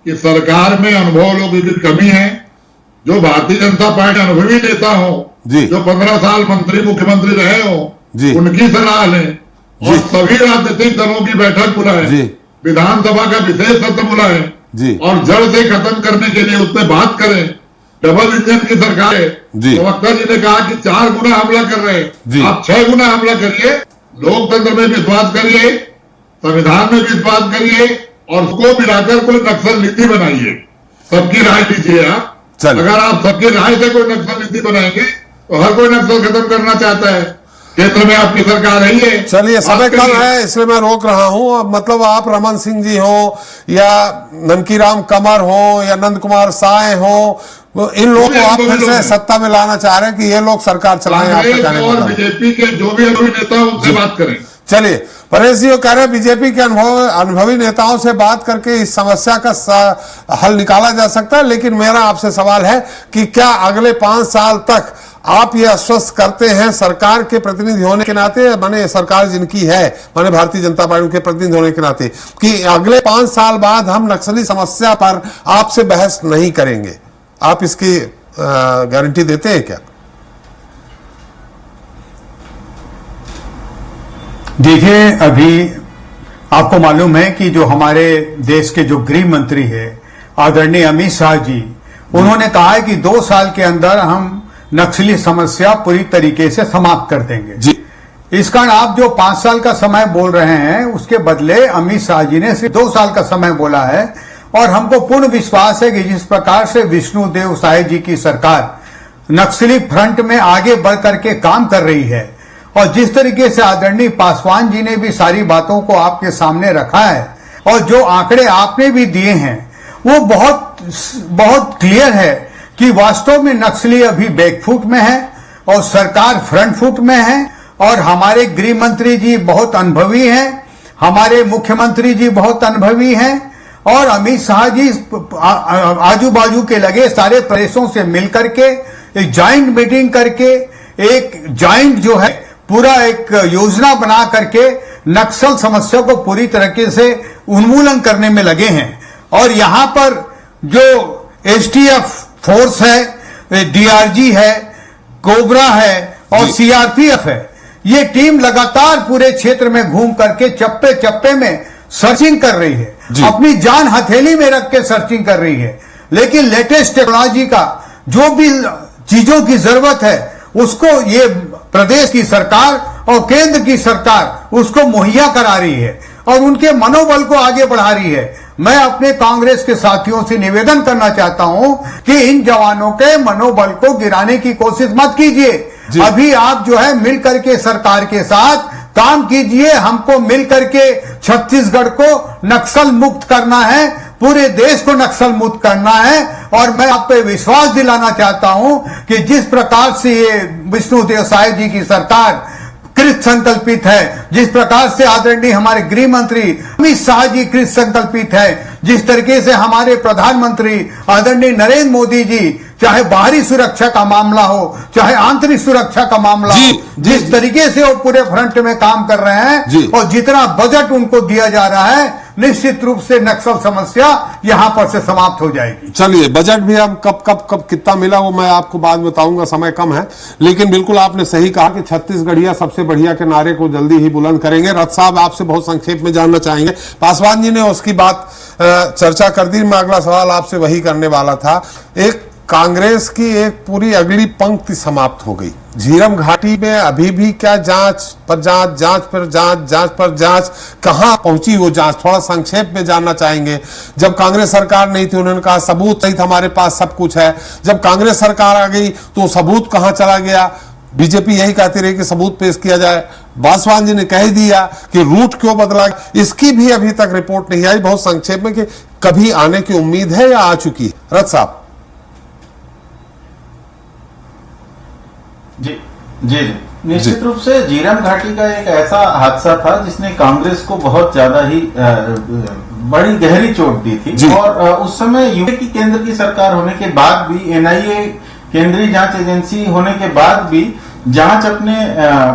कि सरकार में अनुभव लोगों की कमी है। जो भारतीय जनता पार्टी अनुभवी नेता हो, जो 15 साल मंत्री मुख्यमंत्री रहे हो, उनकी सलाह लें और सभी राजनीतिक दलों की बैठक बुलाएं, विधानसभा का विशेष सत्र बुलाएं और जड़ से खत्म करने के लिए उससे बात करें। डबल इंजन की सरकार है। प्रवक्ता जी ने कहा कि 4 गुना हमला कर रहे हैं, आप 6 गुना हमला करिए, लोकतंत्र में विश्वास करिए, संविधान में विश्वास करिए और उसको मिलाकर कोई नक्सल नीति बनाइए। सबकी राय लीजिए आप। अगर आप सबकी राय से कोई नक्सल नीति बनाएंगे तो हर कोई नक्सल खत्म करना चाहता है। केंद्र में आपकी सरकार है ही है। चलिए, समय कम है इसलिए मैं रोक रहा हूं। मतलब आप रमन सिंह जी हो या ननकीराम कमर हो या नंद कुमार साय हो, इन लोगों को आप फिर से सत्ता में लाना चाह रहे हैं कि ये लोग सरकार चलाएं? आपका कहने और बीजेपी के जो भी अनुभवी नेता उनसे बात करें। चलिए, परेश जी कह रहे हैं बीजेपी के अनुभवी नेताओं से बात करके इस समस्या का हल निकाला जा सकता है। लेकिन मेरा आपसे सवाल है कि क्या अगले 5 साल तक आप ये आश्वस्त करते हैं सरकार के प्रतिनिधि होने के नाते, माने सरकार जिनकी है, माने भारतीय जनता पार्टी के प्रतिनिधि होने के नाते, कि अगले 5 साल बाद हम नक्सली समस्या पर आपसे बहस नहीं करेंगे? आप इसकी गारंटी देते हैं क्या? देखिए, अभी आपको मालूम है कि जो हमारे देश के जो गृह मंत्री है आदरणीय अमित शाह जी, उन्होंने कहा है कि 2 साल के अंदर हम नक्सली समस्या पूरी तरीके से समाप्त कर देंगे जी। इस कारण आप जो 5 साल का समय बोल रहे हैं उसके बदले अमित शाह जी ने सिर्फ 2 साल का समय बोला है। और हमको पूर्ण विश्वास है कि जिस प्रकार से विष्णुदेव साय जी की सरकार नक्सली फ्रंट में आगे बढ़ करके काम कर रही है और जिस तरीके से आदरणीय पासवान जी ने भी सारी बातों को आपके सामने रखा है और जो आंकड़े आपने भी दिए हैं वो बहुत क्लियर है कि वास्तव में नक्सली अभी बैकफुट में है और सरकार फ्रंट फुट में है। और हमारे गृह मंत्री जी बहुत अनुभवी हैं, हमारे मुख्यमंत्री जी बहुत अनुभवी हैं और अमित शाह जी आजू बाजू के लगे सारे प्रदेशों से मिलकर के एक ज्वाइंट मीटिंग करके एक ज्वाइंट जो है पूरा एक योजना बना करके नक्सल समस्या को पूरी तरीके से उन्मूलन करने में लगे हैं। और यहां पर जो एसटीएफ फोर्स है, डीआरजी है, कोबरा है और सीआरपीएफ है, ये टीम लगातार पूरे क्षेत्र में घूम करके चप्पे चप्पे में सर्चिंग कर रही है, अपनी जान हथेली में रख के सर्चिंग कर रही है। लेकिन लेटेस्ट टेक्नोलॉजी का जो भी चीजों की जरूरत है उसको ये प्रदेश की सरकार और केंद्र की सरकार उसको मुहैया करा रही है और उनके मनोबल को आगे बढ़ा रही है। मैं अपने कांग्रेस के साथियों से निवेदन करना चाहता हूं कि इन जवानों के मनोबल को गिराने की कोशिश मत कीजिए। अभी आप जो है मिल करके सरकार के साथ काम कीजिए। हमको मिल करके छत्तीसगढ़ को नक्सल मुक्त करना है, पूरे देश को नक्सल मुक्त करना है। और मैं आप पे विश्वास दिलाना चाहता हूं कि जिस प्रकार से ये विष्णुदेव साय जी की सरकार कृत संकल्पित है, जिस प्रकार से आदरणीय हमारे गृह मंत्री अमित शाह जी कृत संकल्पित है, जिस तरीके से हमारे प्रधानमंत्री आदरणीय नरेंद्र मोदी जी चाहे बाहरी सुरक्षा का मामला हो चाहे आंतरिक सुरक्षा का मामला हो, जिस तरीके से वो पूरे फ्रंट में काम कर रहे हैं और जितना बजट उनको दिया जा रहा है, निश्चित रूप से नक्सल समस्या यहां पर से समाप्त हो जाएगी। चलिए, बजट भी हम कब कितना मिला वो मैं आपको बाद में बताऊंगा, समय कम है। लेकिन बिल्कुल आपने सही कहा कि छत्तीसगढ़िया सबसे बढ़िया के नारे को जल्दी ही बुलंद करेंगे। रथ साहब आपसे बहुत संक्षेप में जानना चाहेंगे, पासवान जी ने उसकी बात चर्चा कर दी, मैं अगला सवाल आपसे वही करने वाला था। एक कांग्रेस की एक पूरी अगली पंक्ति समाप्त हो गई। झीरम घाटी में अभी भी क्या जांच पर जांच, जांच पर जांच, जांच पर जांच, कहां पहुंची वो जांच, थोड़ा संक्षेप में जानना चाहेंगे। जब कांग्रेस सरकार नहीं थी उन्होंने कहा सबूत सहित हमारे पास सब कुछ है, जब कांग्रेस सरकार आ गई तो सबूत कहां चला गया? बीजेपी यही कहती रही कि सबूत पेश किया जाए। पासवान जी ने कह दिया कि रूट क्यों बदला, इसकी भी अभी तक रिपोर्ट नहीं आई। बहुत संक्षेप में कि कभी आने की उम्मीद है या आ चुकी है? रथ साहब जी निश्चित रूप से झीरम घाटी का एक ऐसा हादसा था जिसने कांग्रेस को बहुत ज्यादा ही बड़ी गहरी चोट दी थी। और उस समय यूपी की केंद्र की सरकार होने के बाद भी, एनआईए केंद्रीय जांच एजेंसी होने के बाद भी जांच अपने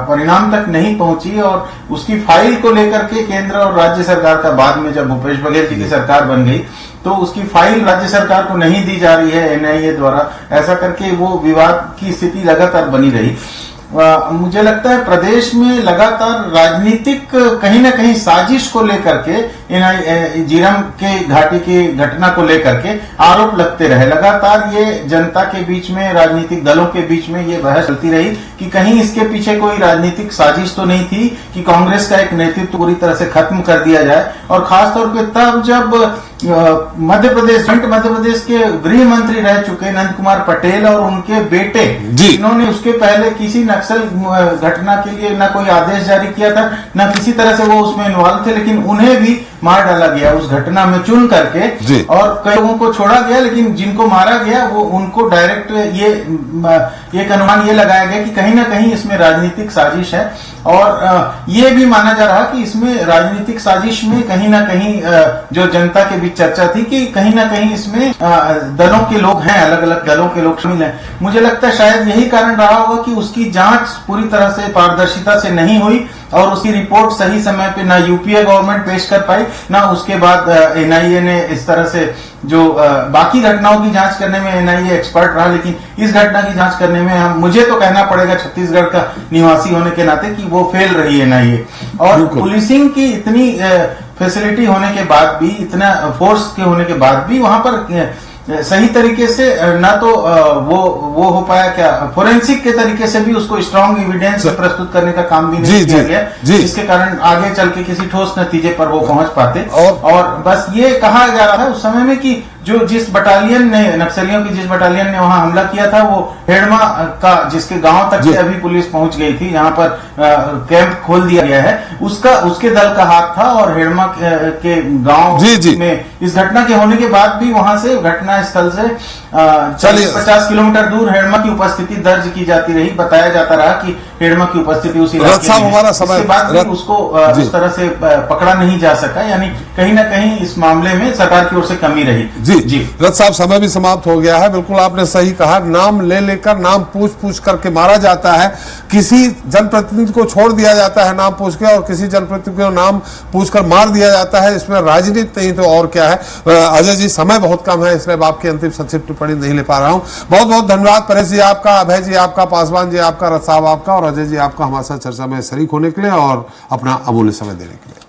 परिणाम तक नहीं पहुंची और उसकी फाइल को लेकर के केंद्र और राज्य सरकार का बाद में जब भूपेश बघेल जी की सरकार बन गई तो उसकी फाइल राज्य सरकार को नहीं दी जा रही है एनआईए द्वारा, ऐसा करके वो विवाद की स्थिति लगातार बनी रही। मुझे लगता है प्रदेश में लगातार राजनीतिक कहीं ना कहीं साजिश को लेकर के झीरम के घाटी की घटना को लेकर के आरोप लगते रहे। लगातार ये जनता के बीच में, राजनीतिक दलों के बीच में ये बहस चलती रही कि कहीं इसके पीछे कोई राजनीतिक साजिश तो नहीं थी कि कांग्रेस का एक नेतृत्व पूरी तरह से खत्म कर दिया जाए। और खासतौर पे तब जब मध्य प्रदेश के गृह मंत्री रह चुके नंद कुमार पटेल और उनके बेटे, जिन्होंने उसके पहले किसी नक्सल घटना के लिए न कोई आदेश जारी किया था, न किसी तरह से वो उसमें इन्वॉल्व थे, लेकिन उन्हें भी मार डाला गया उस घटना में चुन करके। और कई लोगों को छोड़ा गया, लेकिन जिनको मारा गया वो उनको डायरेक्ट ये अनुमान ये लगाया गया कि कहीं ना कहीं इसमें राजनीतिक साजिश है। और ये भी माना जा रहा कि इसमें राजनीतिक साजिश में कहीं ना कहीं जो जनता के बीच चर्चा थी कि कहीं ना कहीं इसमें दलों के लोग हैं, अलग अलग दलों के लोग शामिल हैं। मुझे लगता है शायद यही कारण रहा होगा कि उसकी जांच पूरी तरह से पारदर्शिता से नहीं हुई और उसकी रिपोर्ट सही समय पे ना यूपीए गवर्नमेंट पेश कर पाई, ना उसके बाद एनआईए ने इस तरह से जो बाकी घटनाओं की जांच करने में एनआईए एक्सपर्ट रहा, लेकिन इस घटना की जांच करने में मुझे तो कहना पड़ेगा छत्तीसगढ़ का निवासी होने के नाते कि वो फेल रही है एनआईए। और पुलिसिंग की इतनी फैसिलिटी होने के बाद भी, इतना फोर्स के होने के बाद भी वहां पर सही तरीके से ना तो वो हो पाया, क्या फोरेंसिक के तरीके से भी उसको स्ट्रांग एविडेंस प्रस्तुत करने का काम भी नहीं किया गया, जिसके कारण आगे चल के किसी ठोस नतीजे पर वो पहुंच पाते। और बस ये कहा जा रहा है उस समय में कि जिस बटालियन ने, नक्सलियों की जिस बटालियन ने वहां हमला किया था वो हेड़मा का, जिसके गांव तक से अभी पुलिस पहुंच गई थी, जहां पर कैंप खोल दिया गया है, उसके दल का हाथ था। और हेड़मा के गांव में इस घटना के होने के बाद भी वहां से घटना स्थल से 40-50 किलोमीटर दूर हेड़मा की उपस्थिति दर्ज की जाती रही। बताया जाता रहा कि हेड़मा की उपस्थिति उसी इलाके में है। इसके बाद भी उसको उस तरह से पकड़ा नहीं जा सका, यानी कहीं ना कहीं इस मामले में सरकार की ओर से कमी रही। जी रथ साहब, समय भी समाप्त हो गया है। बिल्कुल आपने सही कहा, नाम ले लेकर, नाम पूछ करके मारा जाता है, किसी जनप्रतिनिधि को छोड़ दिया जाता है नाम पूछ के, और किसी जनप्रतिनिधि को नाम पूछकर मार दिया जाता है। इसमें राजनीति नहीं तो और क्या है। अजय जी, समय बहुत कम है, इसलिए आपकी अंतिम संक्षिप्त टिप्पणी नहीं ले पा रहा हूं। बहुत बहुत धन्यवाद परेश जी आपका, अभय जी आपका, पासवान जी आपका, रथ साहब आपका और अजय जी आपका हमारे साथ चर्चा में शरीक होने के लिए और अपना अमूल्य समय देने के लिए।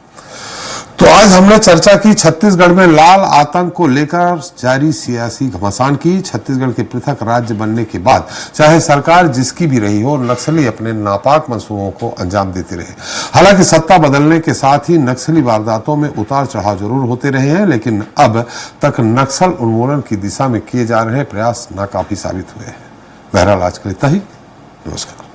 तो आज हमने चर्चा की छत्तीसगढ़ में लाल आतंक को लेकर जारी सियासी घमासान की। छत्तीसगढ़ के पृथक राज्य बनने के बाद चाहे सरकार जिसकी भी रही हो, नक्सली अपने नापाक मंसूबों को अंजाम देते रहे। हालांकि सत्ता बदलने के साथ ही नक्सली वारदातों में उतार चढ़ाव जरूर होते रहे हैं, लेकिन अब तक नक्सल उन्मूलन की दिशा में किए जा रहे प्रयास नाकाफी साबित हुए हैं। बहरहाल आज के लिए इतना ही। नमस्कार।